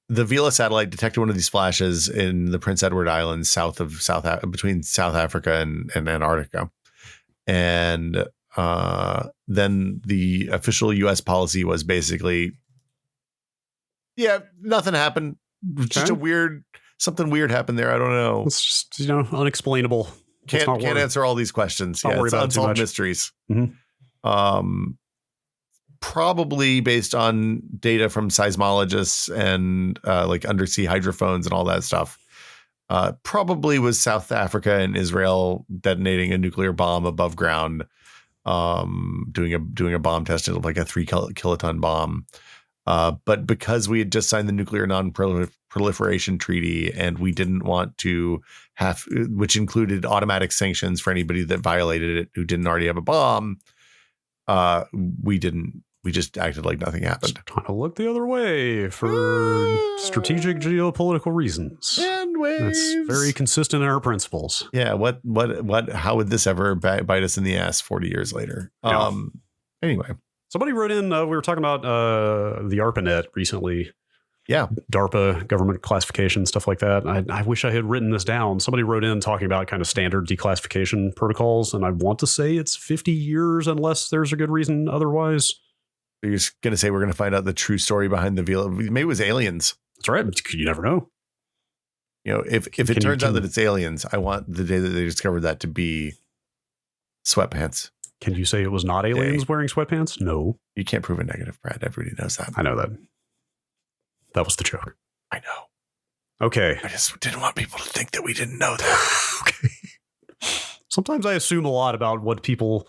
the Vela satellite detected one of these flashes in the Prince Edward Islands, between South Africa and Antarctica, and then the official U.S. policy was basically, yeah, nothing happened. Just something weird happened there. I don't know. It's just unexplainable. Can't answer all these questions. Not worry about unsolved mysteries. Mm-hmm. Probably based on data from seismologists and like undersea hydrophones and all that stuff. Probably was South Africa and Israel detonating a nuclear bomb above ground, doing a bomb test of like a 3 kiloton bomb. But because we had just signed the Nuclear Non-Proliferation Treaty and we didn't want to which included automatic sanctions for anybody that violated it who didn't already have a bomb, we just acted like nothing happened. Just trying to look the other way for strategic geopolitical reasons. And waves. That's very consistent in our principles. Yeah. How would this ever bite us in the ass 40 years later? Yeah. Anyway. Somebody wrote in, we were talking about the ARPANET recently. Yeah. DARPA, government classification, stuff like that. I wish I had written this down. Somebody wrote in talking about kind of standard declassification protocols, and I want to say it's 50 years unless there's a good reason otherwise. You're just going to say we're going to find out the true story behind the Vela. Maybe it was aliens. That's right. But you never know. If it turns out that it's aliens, I want the day that they discovered that to be sweatpants. Can you say it was not aliens wearing sweatpants? No. You can't prove a negative, Brad. Everybody knows that. I know that. That was the joke. I know. Okay. I just didn't want people to think that we didn't know that. Okay. Sometimes I assume a lot about what people...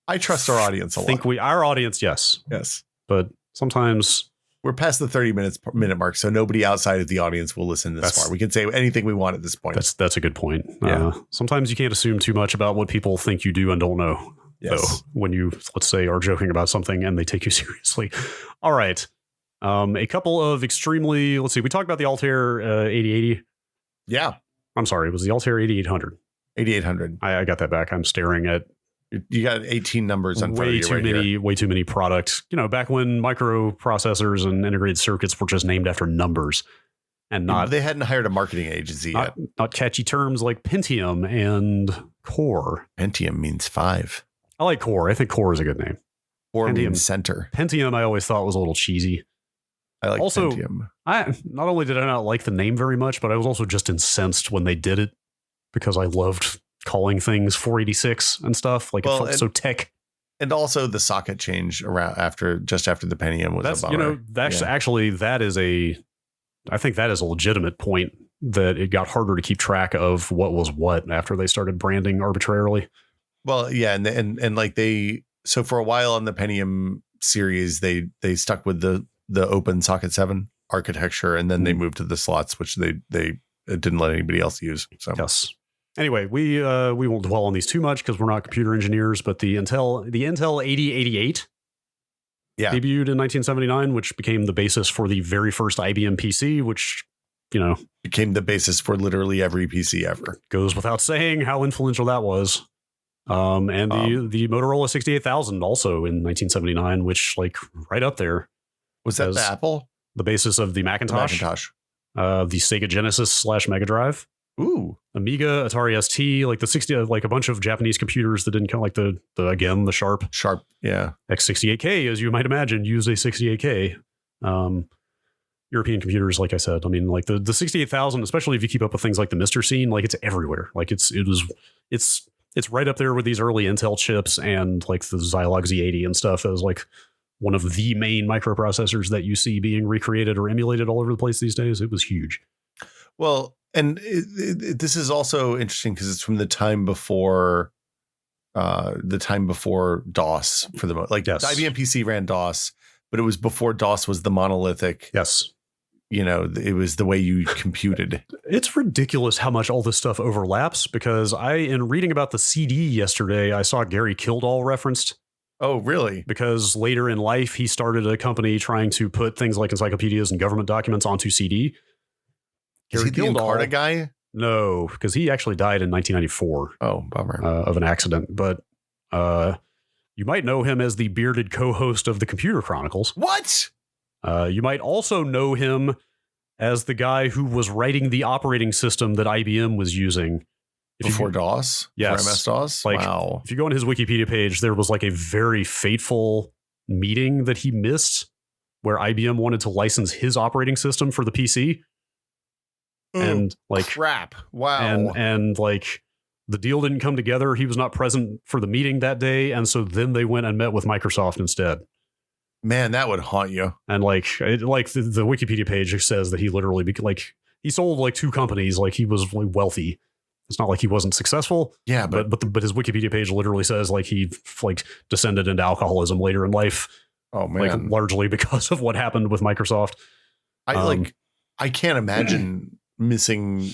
I trust our audience a lot. Our audience, yes. Yes. But sometimes... We're past the 30-minute mark, so nobody outside of the audience will listen this far. We can say anything we want at this point. That's a good point. Yeah. Sometimes you can't assume too much about what people think you do and don't know. Yes. Though, when you, let's say, are joking about something and they take you seriously. All right. A couple of extremely... Let's see. We talked about the Altair 8080. Yeah. I'm sorry. It was the Altair 8800. 8800. I got that back. I'm staring at... You got 18 numbers on front of you way too many products. Back when microprocessors and integrated circuits were just named after numbers and not... They hadn't hired a marketing agency yet. Not catchy terms like Pentium and Core. Pentium means 5. I like Core. I think Core is a good name. Core means center. Pentium I always thought was a little cheesy. I like Pentium. Not only did I not like the name very much, but I was also just incensed when they did it because I loved calling things 486 and stuff. It felt so tech. And also the socket change around just after the Pentium was a bummer. Actually that is I think that is a legitimate point that it got harder to keep track of what was what after they started branding arbitrarily. Well, yeah, and so for a while on the Pentium series, they stuck with the open socket 7 architecture, and then they moved to the slots, which they didn't let anybody else use. So yes. Anyway, we won't dwell on these too much because we're not computer engineers, but the Intel 8088 debuted in 1979, which became the basis for the very first IBM PC, which, became the basis for literally every PC ever. Goes without saying how influential that was. And the Motorola 68000 also in 1979, which right up there. Was that the Apple? The basis of the Macintosh. The Sega Genesis / Mega Drive. Ooh. Amiga, Atari ST, the 60, a bunch of Japanese computers that didn't count, the Sharp. Sharp, yeah. X68K, as you might imagine, used a 68K. European computers, like I said, the 68000, especially if you keep up with things like the Mister scene, it's everywhere. It's right up there with these early Intel chips and the Zilog Z80 and stuff as one of the main microprocessors that you see being recreated or emulated all over the place these days. It was huge. Well, and this is also interesting because it's from the time before DOS for the most. Yes. The IBM PC ran DOS, but it was before DOS was the monolithic. Yes. It was the way you computed. It's ridiculous how much all this stuff overlaps because in reading about the CD yesterday, I saw Gary Kildall referenced. Oh, really? Because later in life, he started a company trying to put things like encyclopedias and government documents onto CD. Is he the Encarta guy? No, because he actually died in 1994. Oh, bummer. Of an accident. But you might know him as the bearded co-host of the Computer Chronicles. What? You might also know him as the guy who was writing the operating system that IBM was using. Before DOS? Yes. For MS-DOS? Like, wow. If you go on his Wikipedia page, there was like a very fateful meeting that he missed where IBM wanted to license his operating system for the PC. And like crap. Wow. And like the deal didn't come together. He was not present for the meeting that day. And so then they went and met with Microsoft instead. Man, that would haunt you. And like the Wikipedia page says that he literally he sold like 2 companies. Like he was like wealthy. It's not like he wasn't successful. Yeah, but his Wikipedia page literally says like he like descended into alcoholism later in life. Oh man, like largely because of what happened with Microsoft. I can't imagine missing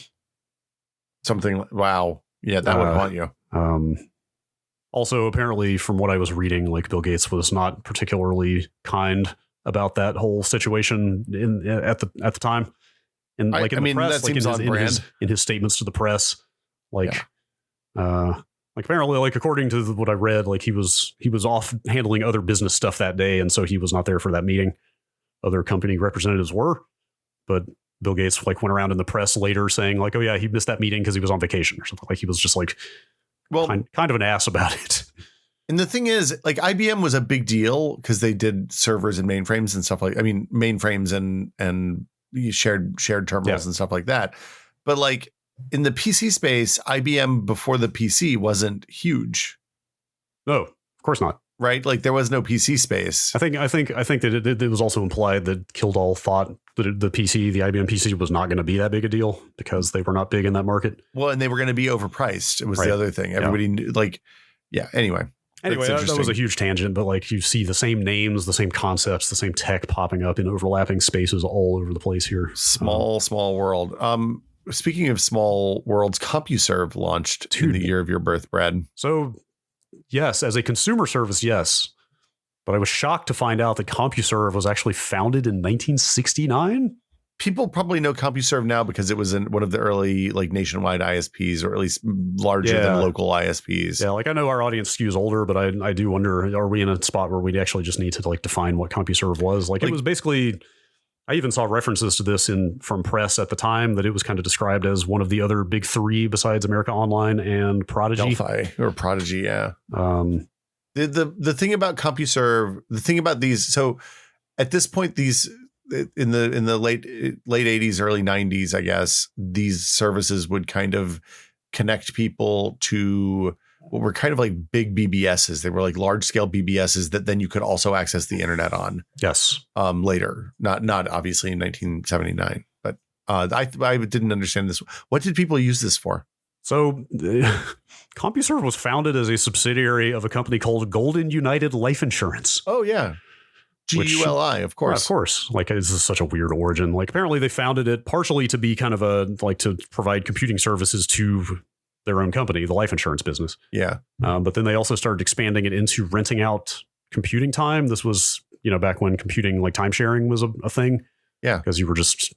something. Wow, yeah, that would haunt you. Also, apparently, from what I was reading, like Bill Gates was not particularly kind about that whole situation at the time. And like in the press, that seems on brand. In his statements to the press, like apparently, like according to what I read, like he was off handling other business stuff that day, and so he was not there for that meeting. Other company representatives were, but Bill Gates like went around in the press later saying like, oh yeah, he missed that meeting because he was on vacation or something. Like he was just like, kind of an ass about it. And the thing is, like IBM was a big deal because they did servers and mainframes and stuff mainframes and shared terminals and stuff like that. But like in the PC space, IBM before the PC wasn't huge. No, of course not. Right? Like there was no PC space. I think that it was also implied that Kildall thought that the IBM PC was not going to be that big a deal because they were not big in that market. Well, and they were going to be overpriced. It was the other thing. Everybody knew, anyway. Anyway, that was a huge tangent, but like you see the same names, the same concepts, the same tech popping up in overlapping spaces all over the place here. Small world. Speaking of small worlds, CompuServe launched in the year of your birth, Brad. So yes, as a consumer service, yes. But I was shocked to find out that CompuServe was actually founded in 1969. People probably know CompuServe now because it was in one of the early like nationwide ISPs, or at least larger than local ISPs. Yeah, like I know our audience skews older, but I do wonder, are we in a spot where we'd actually just need to like define what CompuServe was? Like it was basically, I even saw references to this from press at the time that it was kind of described as one of the other big 3 besides America Online and Prodigy. Prodigy, yeah. The thing about CompuServe, the thing about these, so at this point, these in the late 80s, early 90s, I guess, these services would kind of connect people to what were kind of like big BBSs. They were like large scale BBSs that then you could also access the internet on. Yes. Later, not obviously in 1979, but I didn't understand this. What did people use this for? So CompuServe was founded as a subsidiary of a company called Golden United Life Insurance. Oh, yeah. GULI, of course. Of course. Like, this is such a weird origin. Like, apparently they founded it partially to be kind of to provide computing services to their own company, the life insurance business. Yeah. But then they also started expanding it into renting out computing time. This was, back when computing, like time sharing was a thing. Yeah. Because you were just,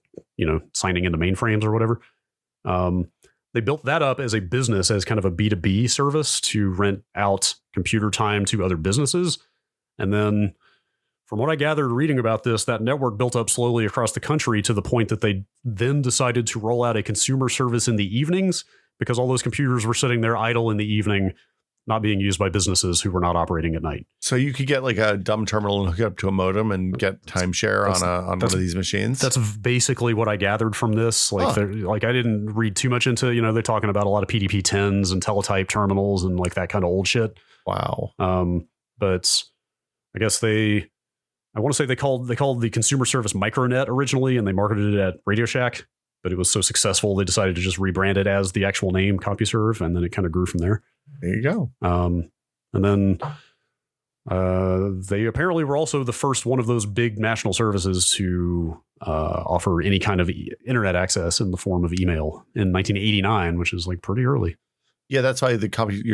signing into mainframes or whatever. They built that up as a business, as kind of a B2B service to rent out computer time to other businesses. And then from what I gathered reading about this, that network built up slowly across the country to the point that they then decided to roll out a consumer service in the evenings because all those computers were sitting there idle in the evening, not being used by businesses who were not operating at night. So you could get like a dumb terminal and hook it up to a modem and get timeshare on one of these machines. That's basically what I gathered from this. Like, I didn't read too much into, they're talking about a lot of PDP-10s and teletype terminals and like that kind of old shit. Wow. But I guess I want to say they called the consumer service Micronet originally, and they marketed it at Radio Shack, but it was so successful they decided to just rebrand it as the actual name CompuServe, and then it kind of grew from there. There you go. And then they apparently were also the first one of those big national services to offer any kind of internet access in the form of email in 1989, which is like pretty early. Yeah, that's why your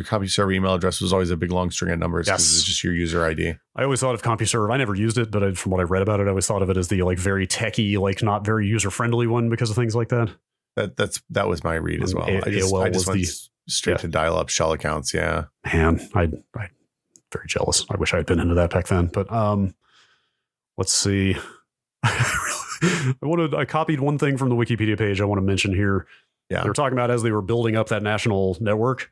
CompuServe email address was always a big long string of numbers. Yes, it's just your user ID. I always thought of CompuServe. I never used it, but from what I read about it, I always thought of it as the like very techie, like not very user friendly one because of things like that. That was my read as well. I just went straight to dial up shell accounts. Yeah, man, I'm very jealous. I wish I had been into that back then. But let's see. I copied one thing from the Wikipedia page I want to mention here. Yeah. They were talking about as they were building up that national network,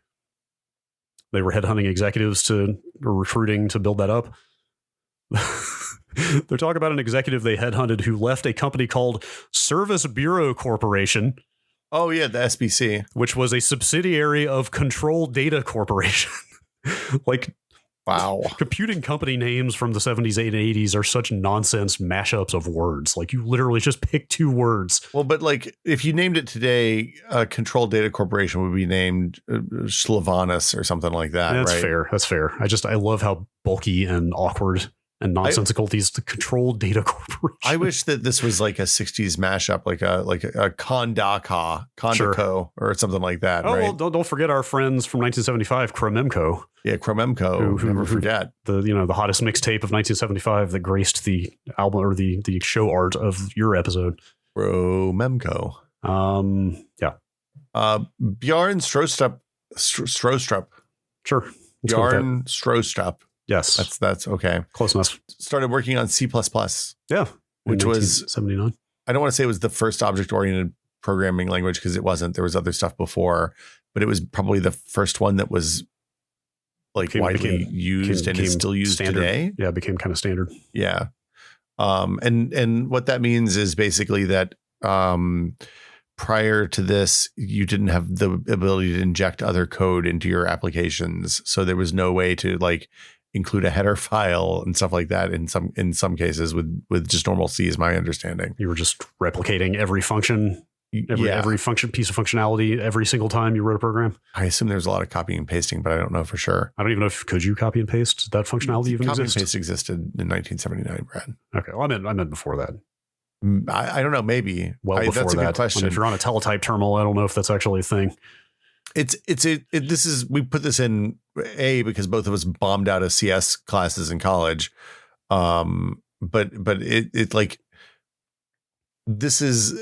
they were headhunting executives or recruiting to build that up. They're talking about an executive they headhunted who left a company called Service Bureau Corporation. Oh, yeah, the SBC. Which was a subsidiary of Control Data Corporation. Like, wow. Computing company names from the 70s and 80s are such nonsense mashups of words. Like, you literally just pick two words. Well, but like, if you named it today, Control Data Corporation would be named Slavonus or something like that. That's right? fair. That's fair. I love how bulky and awkward and nonsensical the Control Data Corporation. I wish that this was like a 60s mashup, like a Kondaka, Sure. or something like that. Oh, right? well, don't forget our friends from 1975, Chromemco. Yeah, Chromemco. Never forget. The hottest mixtape of 1975 that graced the album or the show art of your episode. Chromemco. Yeah. Bjarne Strostrup. Sure. Bjarne Strostrup. Yes. That's okay. Close enough. Started working on C++. Yeah. Which was 79. I don't want to say it was the first object-oriented programming language because it wasn't. There was other stuff before, but it was probably the first one that was like widely used and is still used standard. Today. Yeah, it became kind of standard. Yeah. And what that means is basically that prior to this, you didn't have the ability to inject other code into your applications. So there was no way to like include a header file and stuff like that in some cases with just normal C is my understanding. You were just replicating every function, every function piece of functionality every single time you wrote a program. I assume there's a lot of copying and pasting, but I don't know for sure. I don't even know could you copy and paste that functionality even Copy exist? and paste existed in 1979, Brad. Okay, well, I meant before that. I don't know, maybe. Well, before that's a that. good question. I mean, if you're on a teletype terminal, I don't know if that's actually a thing. We put this in because both of us bombed out of CS classes in college. But it like this is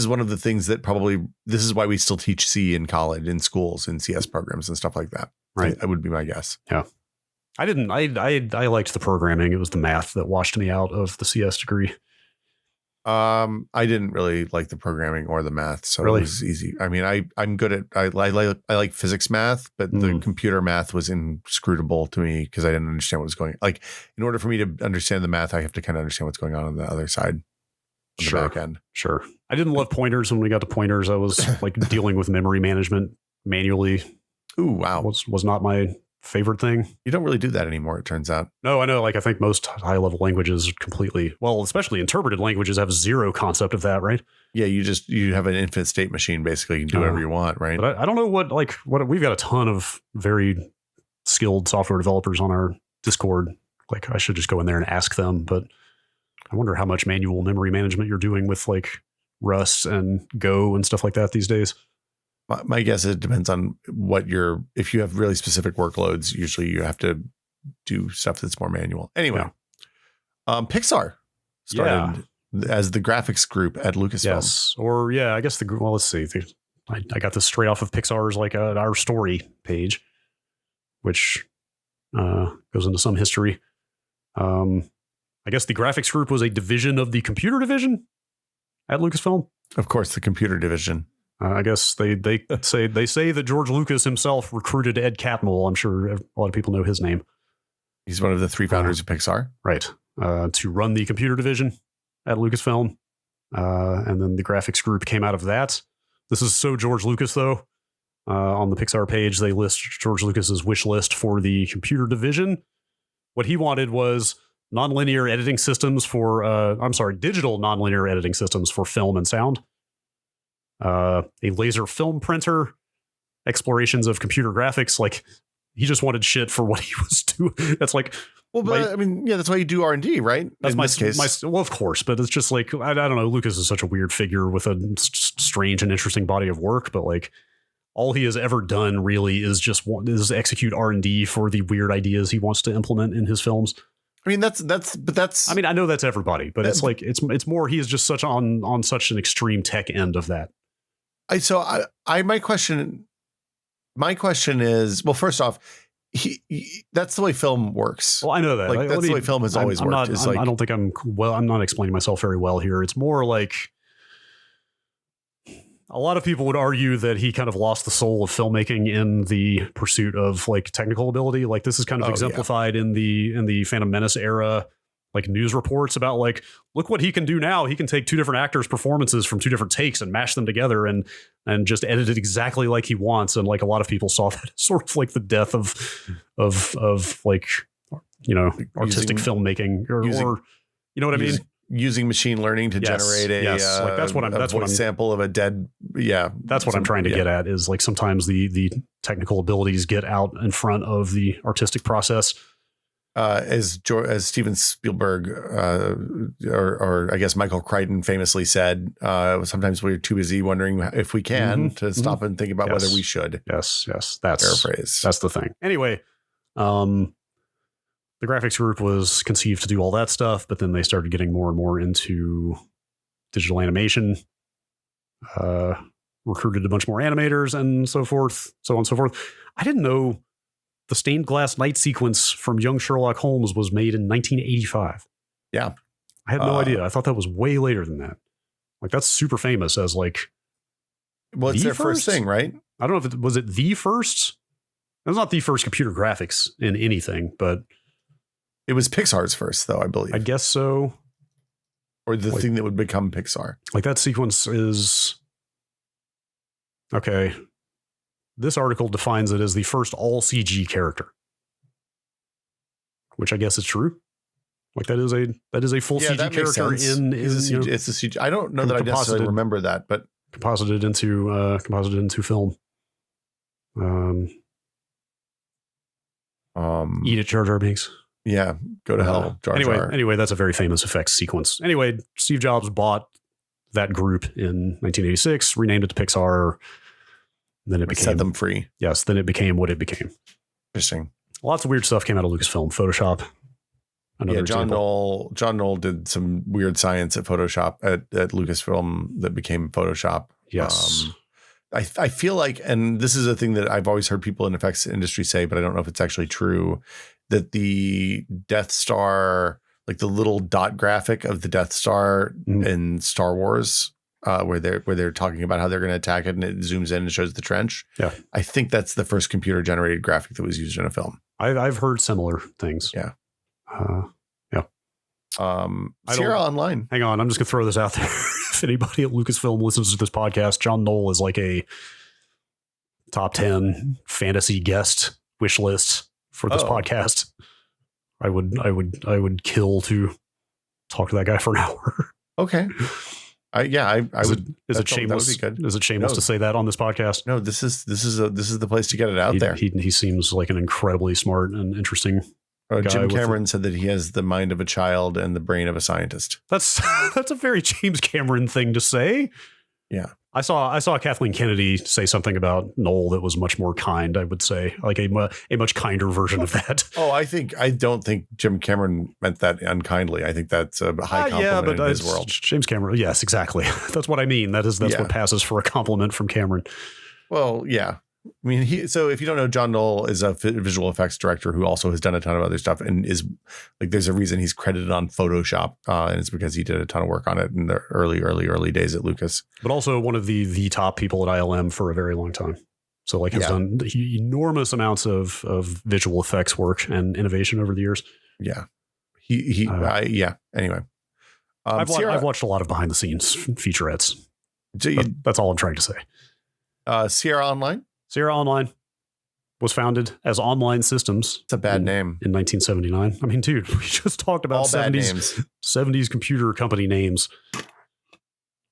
one of the things that probably this is why we still teach C in college, in schools, in CS programs and stuff like that. Right. That would be my guess. Yeah. I liked the programming. It was the math that washed me out of the CS degree. I didn't really like the programming or the math, so really? It was easy. I mean, I'm good at I like physics math, but the computer math was inscrutable to me because I didn't understand what was going. Like, in order for me to understand the math, I have to kind of understand what's going on the other side, the back end. Sure. I didn't love pointers when we got to pointers. I was like dealing with memory management manually. Ooh, wow, was not my favorite thing. You don't really do that anymore, it turns out. No, I know. Like, I think most high level languages especially interpreted languages have zero concept of that, right? Yeah, you have an infinite state machine, basically. You can do whatever you want, right? But I don't know what we've got a ton of very skilled software developers on our Discord. Like, I should just go in there and ask them, but I wonder how much manual memory management you're doing with like Rust and Go and stuff like that these days. My guess is it depends on if you have really specific workloads, usually you have to do stuff that's more manual. Anyway, Pixar started as the graphics group at Lucasfilm. Yes. Or I guess let's see. I got this straight off of Pixar's like Our Story page, which goes into some history. I guess the graphics group was a division of the computer division at Lucasfilm. Of course, the computer division. I guess they say that George Lucas himself recruited Ed Catmull. I'm sure a lot of people know his name. He's one of the three founders of Pixar, right? To run the computer division at Lucasfilm, and then the graphics group came out of that. This is so George Lucas, though. On the Pixar page, they list George Lucas's wish list for the computer division. What he wanted was digital nonlinear editing editing systems for film and sound. A laser film printer, explorations of computer graphics. Like, he just wanted shit for what he was doing. That's like, that's why you do R&D, right? That's in this case. Well, of course, but it's just like, I don't know. Lucas is such a weird figure with a strange and interesting body of work, but like, all he has ever done really is execute R&D for the weird ideas he wants to implement in his films. I mean, that's. I mean, I know that's everybody, but it's like it's more. He is just such on such an extreme tech end of that. My question is, well, first off, that's the way film works. Well, I know that. Like, that's the way film has always worked. I don't think I'm not explaining myself very well here. It's more like a lot of people would argue that he kind of lost the soul of filmmaking in the pursuit of like technical ability. Like this is kind of exemplified in the Phantom Menace era, like news reports about like, look what he can do now. He can take two different actors' performances from two different takes and mash them together and just edit it exactly like he wants. And like a lot of people saw that as sort of like the death of like, you know, artistic filmmaking or you know what I mean? Using machine learning to generate a like that's what I'm sample of a dead that's what I'm trying to get at is like sometimes the technical abilities get out in front of the artistic process. As Steven Spielberg or I guess Michael Crichton famously said, sometimes we're too busy wondering if we can to stop and think about whether we should. Yes, that's paraphrase. That's the thing. Anyway, the graphics group was conceived to do all that stuff, but then they started getting more and more into digital animation, recruited a bunch more animators and so forth, so on and so forth. I didn't know the stained glass night sequence from Young Sherlock Holmes was made in 1985. Yeah. I had no idea. I thought that was way later than that. Like that's super famous as like, well, it's their first thing, right? I don't know if was it the first. It was not the first computer graphics in anything, but it was Pixar's first, though, I believe. I guess so. Or the thing that would become Pixar. Like that sequence is okay. This article defines it as the first all CG character, which I guess is true. Like that is a full CG character in it's a CG. I don't know that I necessarily remember that, but composited into film. Eat it, Jar Jar Binks. Yeah, go to hell, Jar Jar. Anyway, that's a very famous effects sequence. Anyway, Steve Jobs bought that group in 1986, renamed it to Pixar. Then it became set them free. Yes, then it became what it became. Interesting. Lots of weird stuff came out of Lucasfilm, Photoshop. John Knoll did some weird science at Photoshop at Lucasfilm that became Photoshop. Yes. I feel like, and this is a thing that I've always heard people in the effects industry say, but I don't know if it's actually true, that the Death Star, like the little dot graphic of the Death Star in Star Wars, where they're talking about how they're going to attack it and it zooms in and shows the trench. Yeah. I think that's the first computer generated graphic that was used in a film. I've heard similar things. Yeah. Yeah. Sierra On-Line. Hang on. I'm just going to throw this out there. If anybody at Lucasfilm listens to this podcast, John Knoll is like a top 10 fantasy guest wish list for this podcast. I would kill to talk to that guy for an hour. Okay. I would. Is it shameless? Is it shameless to say that on this podcast? No, this is the place to get it out there. He seems like an incredibly smart and interesting guy. Jim Cameron said that he has the mind of a child and the brain of a scientist. That's a very James Cameron thing to say. Yeah. I saw Kathleen Kennedy say something about Noel that was much more kind, I would say, like a much kinder version of that. I don't think Jim Cameron meant that unkindly. I think that's a high compliment in his world. James Cameron. Yes, exactly. That's what I mean. That's what passes for a compliment from Cameron. Well, yeah. I mean, so if you don't know, John Knoll is a visual effects director who also has done a ton of other stuff and is like, there's a reason he's credited on Photoshop, and it's because he did a ton of work on it in the early days at Lucas. But also one of the top people at ILM for a very long time. So like has done enormous amounts of visual effects work and innovation over the years. Yeah. Anyway, I've watched a lot of behind the scenes featurettes. That's all I'm trying to say. Sierra On-Line. Sierra On-Line was founded as On-Line Systems. It's a bad name. In 1979. I mean, dude, we just talked about all 70s computer company names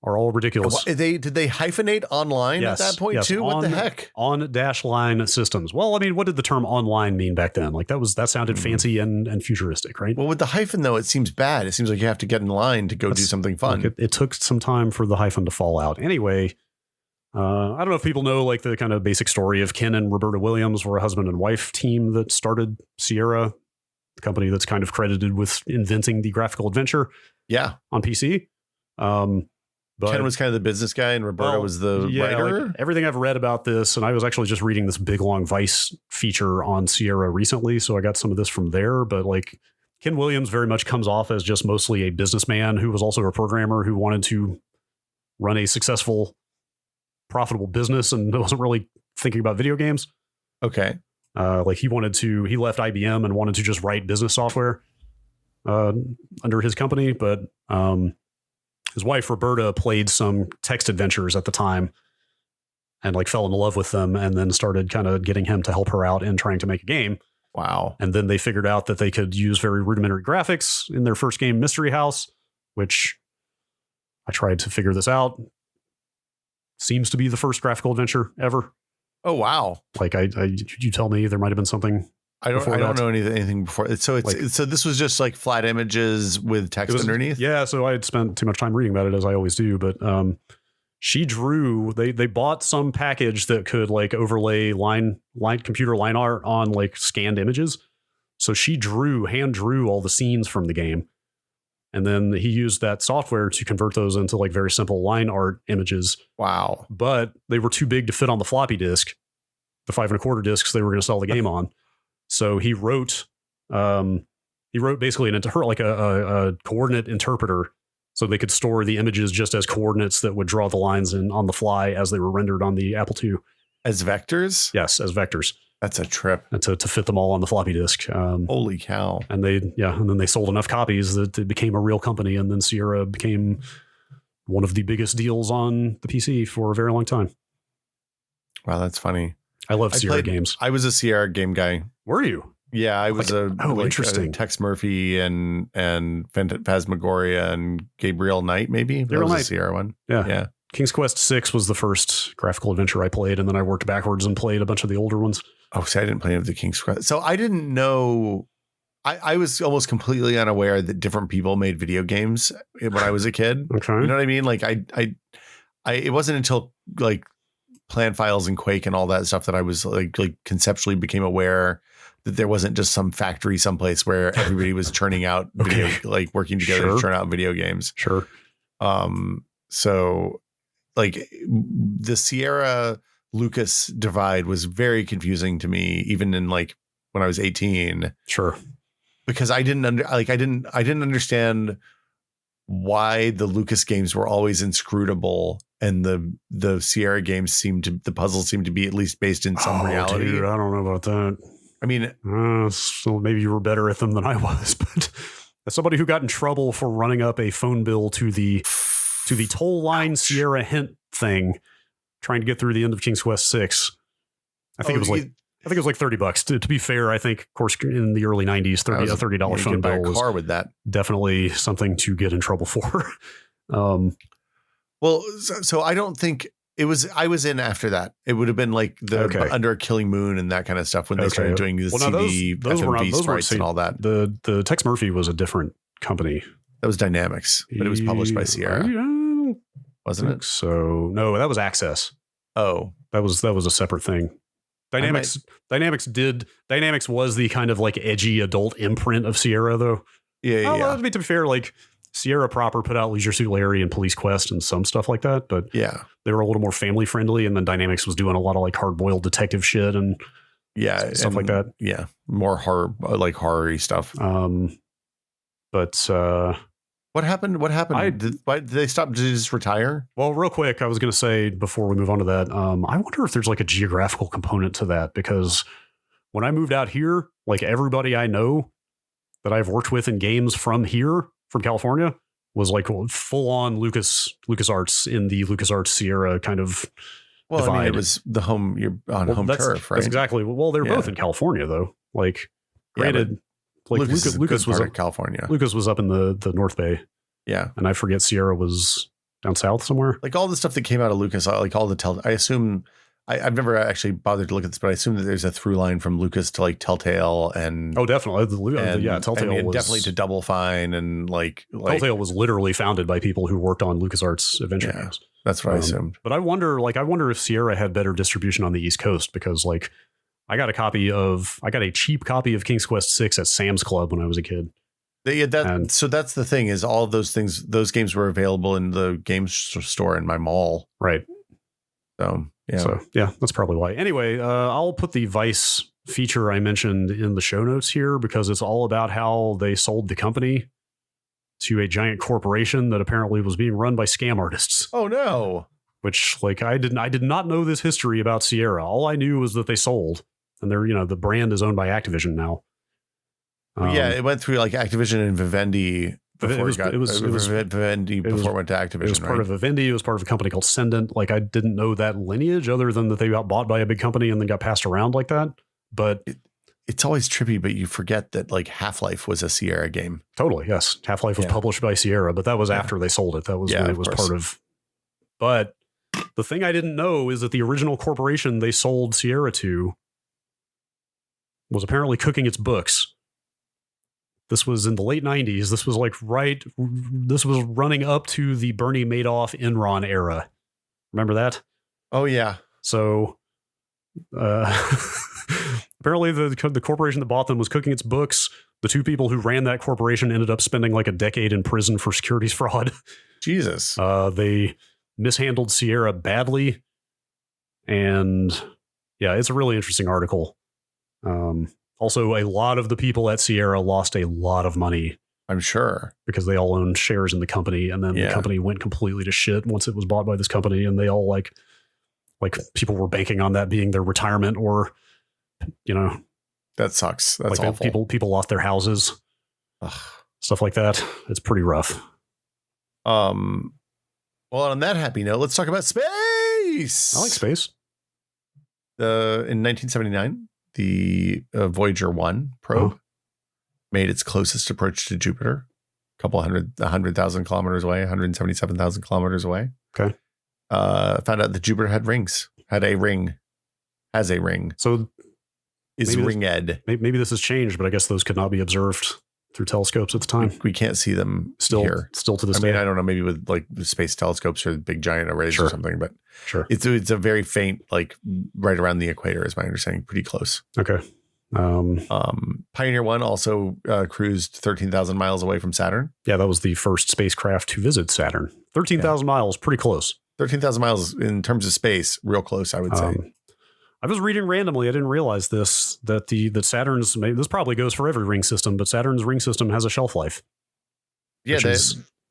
are all ridiculous. Did they hyphenate online at that point too? What the heck? On-line systems. Well, I mean, what did the term online mean back then? Like that sounded fancy and futuristic, right? Well, with the hyphen though, it seems bad. It seems like you have to get in line to go do something fun. Like it took some time for the hyphen to fall out. Anyway, I don't know if people know like the kind of basic story of Ken and Roberta Williams were a husband and wife team that started Sierra, the company that's kind of credited with inventing the graphical adventure. Yeah. On PC. But Ken was kind of the business guy and Roberta was the writer. Like everything I've read about this, and I was actually just reading this big long Vice feature on Sierra recently, so I got some of this from there. But like Ken Williams very much comes off as just mostly a businessman who was also a programmer who wanted to run a successful, profitable business and wasn't really thinking about video games. Okay. Like he left IBM and wanted to just write business software under his company, but his wife Roberta played some text adventures at the time and like fell in love with them, and then started kind of getting him to help her out in trying to make a game. Wow. And then they figured out that they could use very rudimentary graphics in their first game, Mystery House, which I tried to figure this out. Seems to be the first graphical adventure ever. Oh, wow. Like you tell me there might've been something. I don't know anything before. So so this was just like flat images with text underneath. Yeah. So I had spent too much time reading about it, as I always do, but she drew, they bought some package that could like overlay computer line art on like scanned images. So she hand drew all the scenes from the game. And then he used that software to convert those into like very simple line art images. Wow. But they were too big to fit on the floppy disk, the 5 1/4 discs they were going to sell the game on. So he wrote basically a coordinate interpreter so they could store the images just as coordinates that would draw the lines in on the fly as they were rendered on the Apple II. As vectors? Yes, as vectors. That's a trip. And to fit them all on the floppy disk. Holy cow. And then they sold enough copies that it became a real company. And then Sierra became one of the biggest deals on the PC for a very long time. Wow, that's funny. I love Sierra games. I was a Sierra game guy. Were you? Yeah, I was interesting. Tex Murphy and Phantasmagoria and Gabriel Knight, maybe. That was a Sierra one. Yeah. King's Quest 6 was the first graphical adventure I played, and then I worked backwards and played a bunch of the older ones. Oh, see, I didn't play any of the King's Quest. So I didn't know. I was almost completely unaware that different people made video games when I was a kid. Okay. You know what I mean? Like it wasn't until like Plan Files and Quake and all that stuff that I was like conceptually became aware that there wasn't just some factory someplace where everybody was churning out working together to churn out video games. Sure. So like the Sierra Lucas divide was very confusing to me, even in like when I was 18. Sure. Because I didn't understand why the Lucas games were always inscrutable and the Sierra games the puzzles seemed to be at least based in some reality. Dude, I don't know about that. I mean, so maybe you were better at them than I was, but as somebody who got in trouble for running up a phone bill to the toll line Sierra hint thing, trying to get through the end of King's Quest 6, I think it was like $30. To be fair, I think, of course, in the early 90s, $30 phone bill was car with that. Definitely something to get in trouble for. Well, so I don't think it was. I was in after that. It would have been like Under a Killing Moon and that kind of stuff when they started doing the CD, FMV sprites and all that. The Tex Murphy was a different company. That was Dynamics, but it was published by Sierra, wasn't it? So no, that was Access. Oh, that was a separate thing. Dynamics was the kind of like edgy adult imprint of Sierra, though. Yeah. To be fair, like Sierra proper put out Leisure Suit Larry and Police Quest and some stuff like that, but they were a little more family friendly. And then Dynamics was doing a lot of like hard boiled detective shit and stuff like that. Yeah, more horror, like horror-y stuff. But what happened? Did they stop? Did they just retire? Well, real quick, I was going to say before we move on to that, I wonder if there's like a geographical component to that, because when I moved out here, like everybody I know that I've worked with in games from California was like full on LucasArts in the LucasArts Sierra kind of divide. I mean, it was the home, you're on home turf, right? That's exactly. Well, they're both in California though. Like granted, like Lucas was up California. Lucas was up in the North Bay. Yeah. And I forget Sierra was down south somewhere. Like all the stuff that came out of Lucas, like all the I assume I've never actually bothered to look at this, but I assume that there's a through line from Lucas to like Telltale and definitely. Telltale was definitely to Double Fine and like Telltale was literally founded by people who worked on LucasArts adventure games. That's what I assumed. But I wonder if Sierra had better distribution on the East Coast, because like I got a cheap copy of King's Quest 6 at Sam's Club when I was a kid. So that's the thing, is all of those things, those games were available in the game store in my mall. Right. So that's probably why. Anyway, I'll put the Vice feature I mentioned in the show notes here, because it's all about how they sold the company to a giant corporation that apparently was being run by scam artists. Oh no. Which, like, I did not know this history about Sierra. All I knew was that they sold, and they're, the brand is owned by Activision now. It went through like Activision and Vivendi before Vivendi before it went to Activision. It was part of Vivendi. It was part of a company called Sendent. Like, I didn't know that lineage, other than that they got bought by a big company and then got passed around like that. But it's always trippy, but you forget that like Half-Life was a Sierra game. Totally, yes. Half-Life was published by Sierra, but that was after they sold it. That was when it was part of. But the thing I didn't know is that the original corporation they sold Sierra to was apparently cooking its books. This was in the late 90s. This was this was running up to the Bernie Madoff Enron era. Remember that? Oh, yeah. So apparently the corporation that bought them was cooking its books. The two people who ran that corporation ended up spending like a decade in prison for securities fraud. Jesus. They mishandled Sierra badly. And yeah, it's a really interesting article. Also, a lot of the people at Sierra lost a lot of money. I'm sure. Because they all owned shares in the company, and then the company went completely to shit once it was bought by this company, and they all like people were banking on that being their retirement, or that sucks. That's like awful. People lost their houses. Ugh. Stuff like that. It's pretty rough. Well, on that happy note, let's talk about space. I like space. In 1979, the Voyager 1 probe made its closest approach to Jupiter, 100,000 kilometers away, 177,000 kilometers away. Okay. Found out that Jupiter has a ring. So is ringed. Maybe this has changed, but I guess those could not be observed through telescopes at the time. We can't see them still to this day. I mean, I don't know, maybe with like the space telescopes or big giant arrays or something, but it's a very faint, like right around the equator is my understanding, pretty close. Okay. Pioneer 1 also cruised 13,000 miles away from Saturn. Yeah, that was the first spacecraft to visit Saturn. 13,000 miles, pretty close. 13,000 miles in terms of space, real close, I would say. I was reading randomly. I didn't realize this, that Saturn's, this probably goes for every ring system, but Saturn's ring system has a shelf life. Yeah.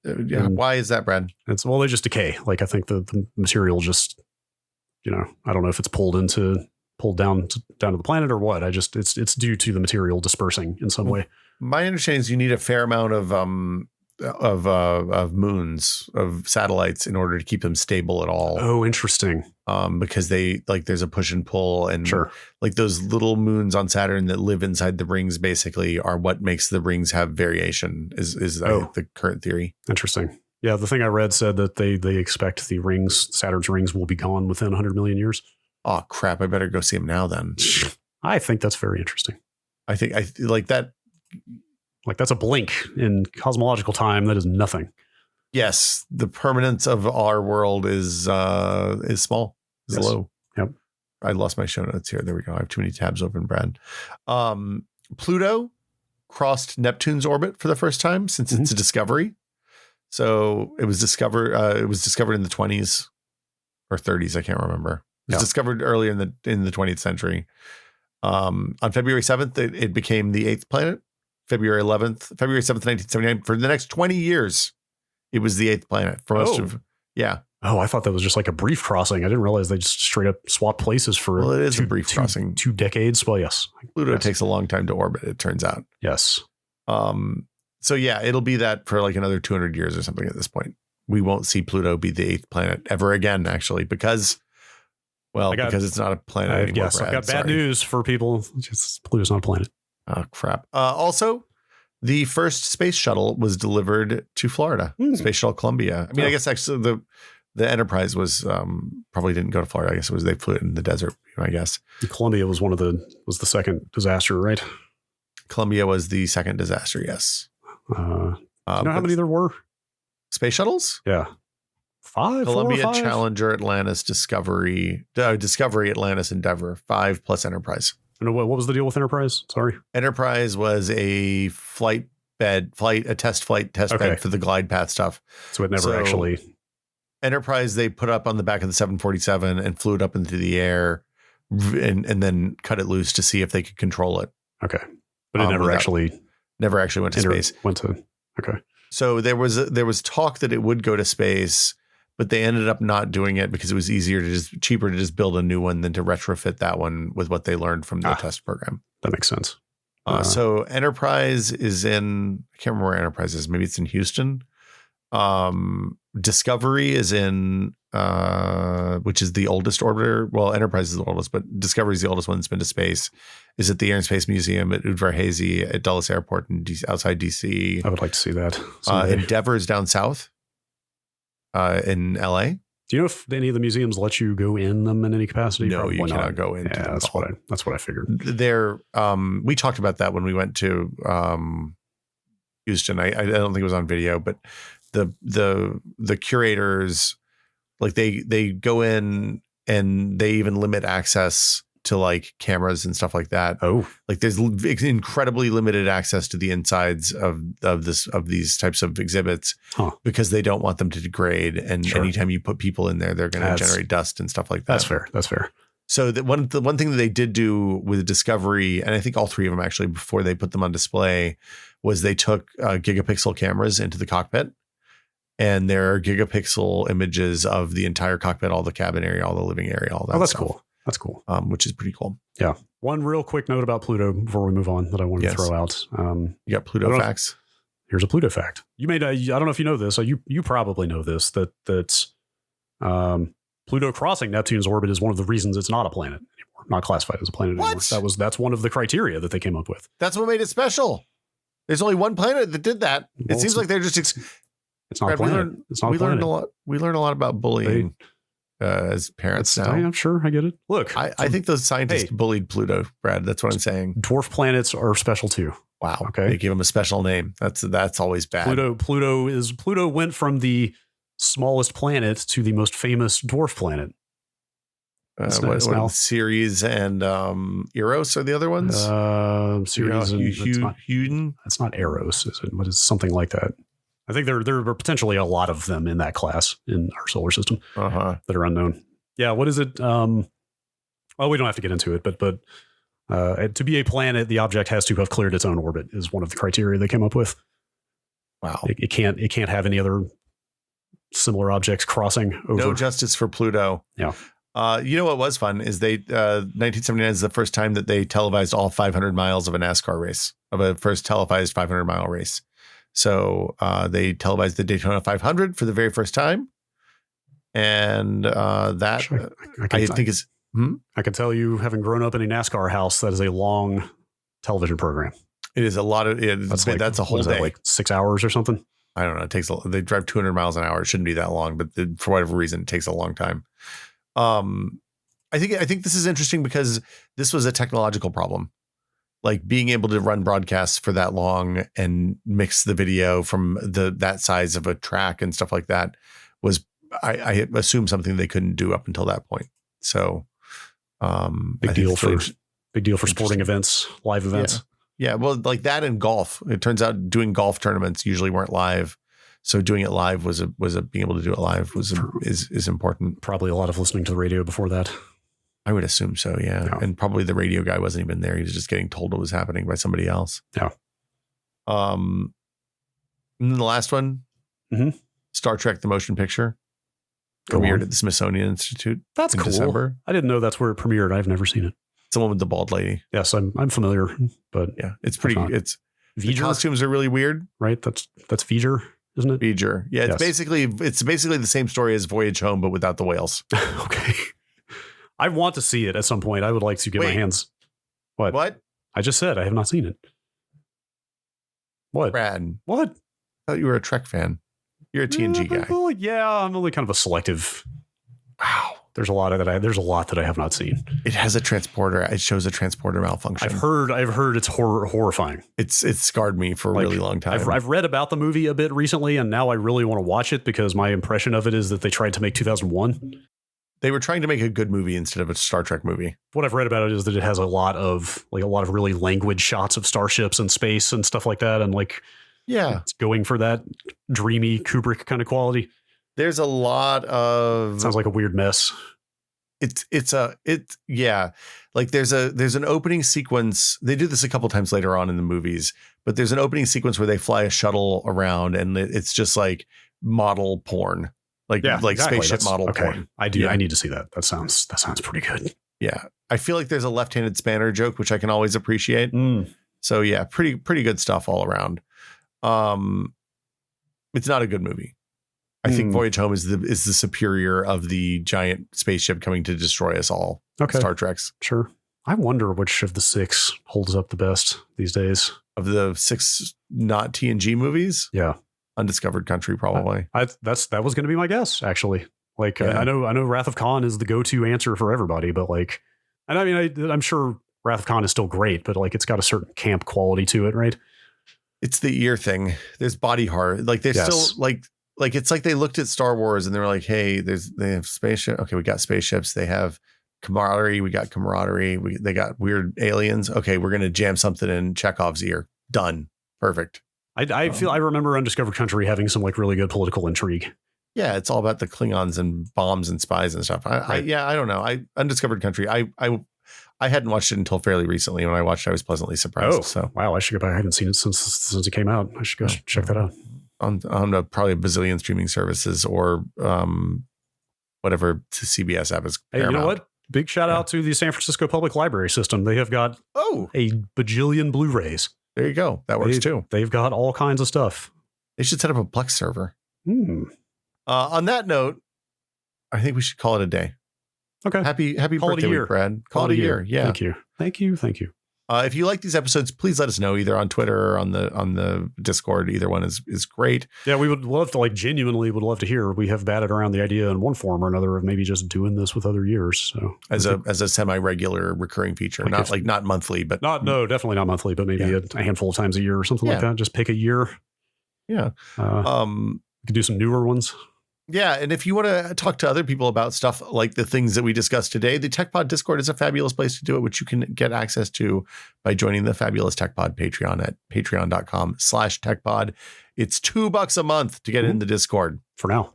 Why is that, Brad? They just decay. Like, I think the material just, I don't know if it's pulled down to the planet or what. It's due to the material dispersing in some way. My understanding is you need a fair amount of moons, of satellites, in order to keep them stable at all. Oh, interesting. Because there's a push and pull, and like those little moons on Saturn that live inside the rings basically are what makes the rings have variation is the current theory. Interesting. Yeah. The thing I read said that they expect Saturn's rings will be gone within 100 million years. Oh crap. I better go see them now then. I think that's very interesting. I like that. Like, that's a blink in cosmological time. That is nothing. Yes, the permanence of our world is small, is low. Yep. I lost my show notes here. There we go. I have too many tabs open, Brad. Pluto crossed Neptune's orbit for the first time since its discovery. So it was discovered. It was discovered in the 20s or 30s. I can't remember. It was discovered earlier in the 20th century. On February 7th, it became the 8th planet. February 7th, 1979. For the next 20 years, it was the 8th planet. For most of, Oh, I thought that was just like a brief crossing. I didn't realize they just straight up swapped places for. Well, it is a brief crossing. 2 decades. Well, yes. Pluto takes a long time to orbit, it turns out. Yes. So yeah, it'll be that for like another 200 years or something at this point. We won't see Pluto be the 8th planet ever again, actually, because it's not a planet anymore. Yes, I've got bad news for people. Pluto's not a planet. Oh, crap. Also, the first space shuttle was delivered to Florida, Space Shuttle Columbia. I mean, I guess actually the Enterprise was probably didn't go to Florida. I guess they flew it in the desert, I guess. Columbia was was the second disaster, right? Columbia was the second disaster, yes. Do you know how many there were? Space shuttles? Yeah. 5? Columbia, 4 or 5? Challenger, Atlantis, Discovery, Atlantis, Endeavour, 5 plus Enterprise. And what was the deal with Enterprise? Sorry. Enterprise was a flight test bed for the glide path stuff. So it never actually. Enterprise, they put up on the back of the 747 and flew it up into the air and then cut it loose to see if they could control it. Okay. But it never actually went to space. Okay. So there was talk that it would go to space, but they ended up not doing it because it was cheaper to just build a new one than to retrofit that one with what they learned from the test program. That makes sense. So Enterprise is in, I can't remember where Enterprise is. Maybe it's in Houston. Discovery is in, which is the oldest orbiter. Well, Enterprise is the oldest, but Discovery is the oldest one that's been to space. Is at the Air and Space Museum at Udvar-Hazy at Dulles Airport outside DC. I would like to see that. Endeavor is down south in LA. Do you know if any of the museums let you go in them in any capacity? No, you cannot go in. Yeah, that's what I figured. We talked about that when we went to Houston. I don't think it was on video, but the curators, like they go in and they even limit access to like cameras and stuff like that. Oh, like there's incredibly limited access to the insides of these types of exhibits because they don't want them to degrade. And anytime you put people in there, they're going to generate dust and stuff like that. That's fair. So the one thing that they did do with Discovery, and I think all three of them actually before they put them on display, was they took gigapixel cameras into the cockpit. And there are gigapixel images of the entire cockpit, all the cabin area, all the living area, all that. Oh, that's stuff. cool. That's cool. Which is pretty cool. Yeah. One real quick note about Pluto before we move on that I wanted to throw out. You got Pluto facts. Here's a Pluto fact. You may, I don't know if you know this, or you probably know this, that Pluto crossing Neptune's orbit is one of the reasons it's not a planet anymore, not classified as a planet anymore. That's one of the criteria that they came up with. That's what made it special. There's only one planet that did that. Well, it seems like they're just. It's not a planet. We learned a lot. We learned a lot about bullying as parents now. I'm sure I get it. Look, I think those scientists bullied Pluto, Brad. That's what I'm saying. Dwarf planets are special too. Wow. Okay. They gave them a special name. That's always bad. Pluto went from the smallest planet to the most famous dwarf planet. What Ceres and Eros are the other ones? Ceres and that's not Eros, is it? What is something like that? I think there are potentially a lot of them in that class in our solar system that are unknown. Yeah, what is it? Well, we don't have to get into it, but to be a planet, the object has to have cleared its own orbit is one of the criteria they came up with. Wow, it can't have any other similar objects crossing over. No justice for Pluto. Yeah. You know what was fun is 1979 is the first time that they televised all 500 miles of a NASCAR race, of a first televised 500-mile race. So they televised the Daytona 500 for the very first time. And that I think is... I can tell you, having grown up in a NASCAR house, that is a long television program. It is a lot of... That's a whole day. Like 6 hours or something? I don't know. They drive 200 miles an hour. It shouldn't be that long, but for whatever reason, it takes a long time. I think this is interesting because this was a technological problem. Like being able to run broadcasts for that long and mix the video from that size of a track and stuff like that was, I assume, something they couldn't do up until that point. So, big deal for sporting events, live events. Yeah. Well, like that and golf. It turns out doing golf tournaments usually weren't live. So doing it live was being able to do it live is important. Probably a lot of listening to the radio before that. I would assume so, yeah. And probably the radio guy wasn't even there. He was just getting told what was happening by somebody else. Yeah. And then the last one, Star Trek: The Motion Picture, premiered at the Smithsonian Institute. That's cool. December. I didn't know that's where it premiered. I've never seen it. It's the one with the bald lady. Yes, I'm familiar, but yeah, it's pretty. The costumes are really weird, right? That's V'ger, isn't it? V'ger. Yeah, it's basically the same story as Voyage Home, but without the whales. Okay. I want to see it at some point. I would like to get my hands. What? I just said I have not seen it. What? Brad. What? I thought you were a Trek fan. You're a TNG guy. Well, yeah, I'm only kind of a selective. Wow. There's a lot that I have not seen. It has a transporter. It shows a transporter malfunction. I've heard it's horrifying. It's scarred me for a really long time. I've read about the movie a bit recently, and now I really want to watch it because my impression of it is that they tried to make 2001. They were trying to make a good movie instead of a Star Trek movie. What I've read about it is that it has a lot of really languid shots of starships and space and stuff like that. And Yeah. It's going for that dreamy Kubrick kind of quality. There's a lot of... Sounds like a weird mess. Yeah. Like there's an opening sequence. They do this a couple times later on in the movies, but there's an opening sequence where they fly a shuttle around and it's just like model porn, like exactly. Spaceship model porn. I do. Yeah. I need to see that. That sounds pretty good. Yeah. I feel like there's a left-handed spanner joke, which I can always appreciate. So yeah, pretty good stuff all around. It's not a good movie. I think Voyage Home is the superior of the giant spaceship coming to destroy us all. Okay. Star Trek's. Sure. I wonder which of the 6 holds up the best these days. Of the 6 not TNG movies? Yeah. Undiscovered Country, probably. That was going to be my guess, actually. Like, yeah. I know Wrath of Khan is the go-to answer for everybody, but like, and I mean, I'm sure Wrath of Khan is still great, but like, it's got a certain camp quality to it, right? It's the ear thing. There's body horror. Like, there's still like it's like they looked at Star Wars and they were like, hey, they have spaceship. Okay, we got spaceships. They have camaraderie. We got camaraderie. They got weird aliens. Okay, we're gonna jam something in Chekhov's ear. Done. Perfect. I remember Undiscovered Country having some like really good political intrigue. Yeah, it's all about the Klingons and bombs and spies and stuff. I don't know. Undiscovered Country. I hadn't watched it until fairly recently. When I watched it, I was pleasantly surprised. Oh, so wow! I should go back. I haven't seen it since it came out. I should go check that out. On probably a bazillion streaming services or whatever to CBS app is. Hey, you know what? Big shout out to the San Francisco Public Library system. They have got a bajillion Blu-rays. There you go. That works too. They've got all kinds of stuff. They should set up a Plex server. On that note, I think we should call it a day. Okay. Happy birthday week, Brad. Call it a year. Yeah. Thank you. If you like these episodes, please let us know either on Twitter or on the Discord. Either one is great. Yeah, we would love to genuinely would love to hear. We have batted around the idea in one form or another of maybe just doing this with other years. So as a semi-regular recurring feeture, not monthly, but definitely not monthly, but maybe a handful of times a year or something like that. Just pick a year. Yeah. We could do some newer ones. Yeah, and if you want to talk to other people about stuff like the things that we discussed today, the TechPod Discord is a fabulous place to do it, which you can get access to by joining the fabulous TechPod Patreon at patreon.com/TechPod. It's $2 a month to get in the Discord. For now.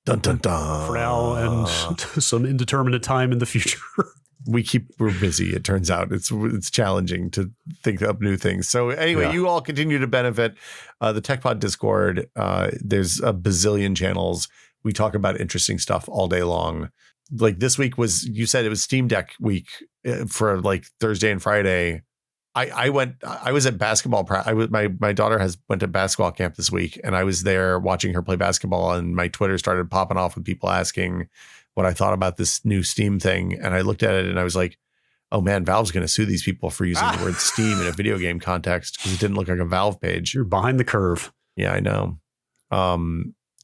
Dun, dun, dun. For now and some indeterminate time in the future. We're busy. It turns out it's challenging to think up new things. So anyway, you all continue to benefit. The TechPod Discord, there's a bazillion channels. We talk about interesting stuff all day long. Like this week you said it was Steam Deck week for like Thursday and Friday. I was at basketball. My daughter went to basketball camp this week, and I was there watching her play basketball, and my Twitter started popping off with people asking what I thought about this new Steam thing. And I looked at it and I was like, oh man, Valve's going to sue these people for using the word Steam in a video game context because it didn't look like a Valve page. You're behind the curve. Yeah, I know.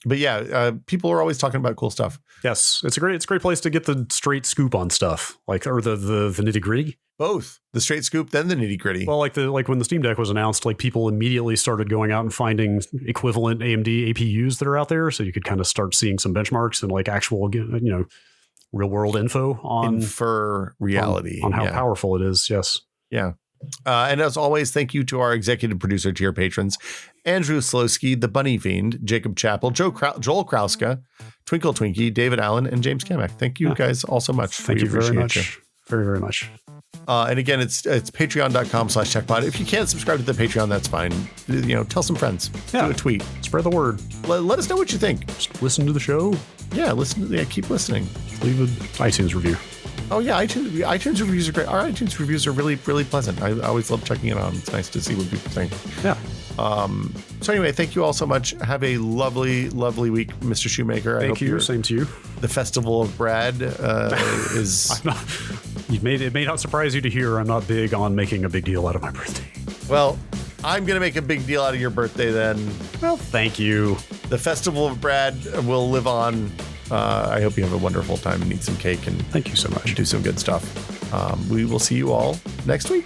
But yeah, people are always talking about cool stuff. Yes, it's a great place to get the straight scoop on stuff, or the nitty gritty. Both the straight scoop, then the nitty gritty. Well, like when the Steam Deck was announced, like people immediately started going out and finding equivalent AMD APUs that are out there, so you could kind of start seeing some benchmarks and like actual, real world info on infer reality on how powerful it is. Yes. Yeah. And as always, thank you to our executive producer tier patrons, Andrew Slowski, the Bunny Fiend, Jacob Chappell, Joel Krauska, Twinkle Twinkie, David Allen, and James Kamek. Thank you guys all so much. Thank you very much. Very, very much. And again, it's patreon.com/techpod. If you can't subscribe to the Patreon, that's fine. Tell some friends. Do a tweet. Spread the word. Let us know what you think. Just listen to the show. Yeah, keep listening. Leave an iTunes review. Oh yeah, iTunes reviews are great. Our iTunes reviews are really, really pleasant. I always love checking it out. It's nice to see what people think. Yeah. So anyway, thank you all so much. Have a lovely, lovely week, Mr. Shoemaker. Thank you. Same to you. The Festival of Brad is. It may not surprise you to hear I'm not big on making a big deal out of my birthday. Well, I'm going to make a big deal out of your birthday then. Well, thank you. The Festival of Brad will live on. I hope you have a wonderful time and eat some cake and thank you so much. Do some good stuff. We will see you all next week.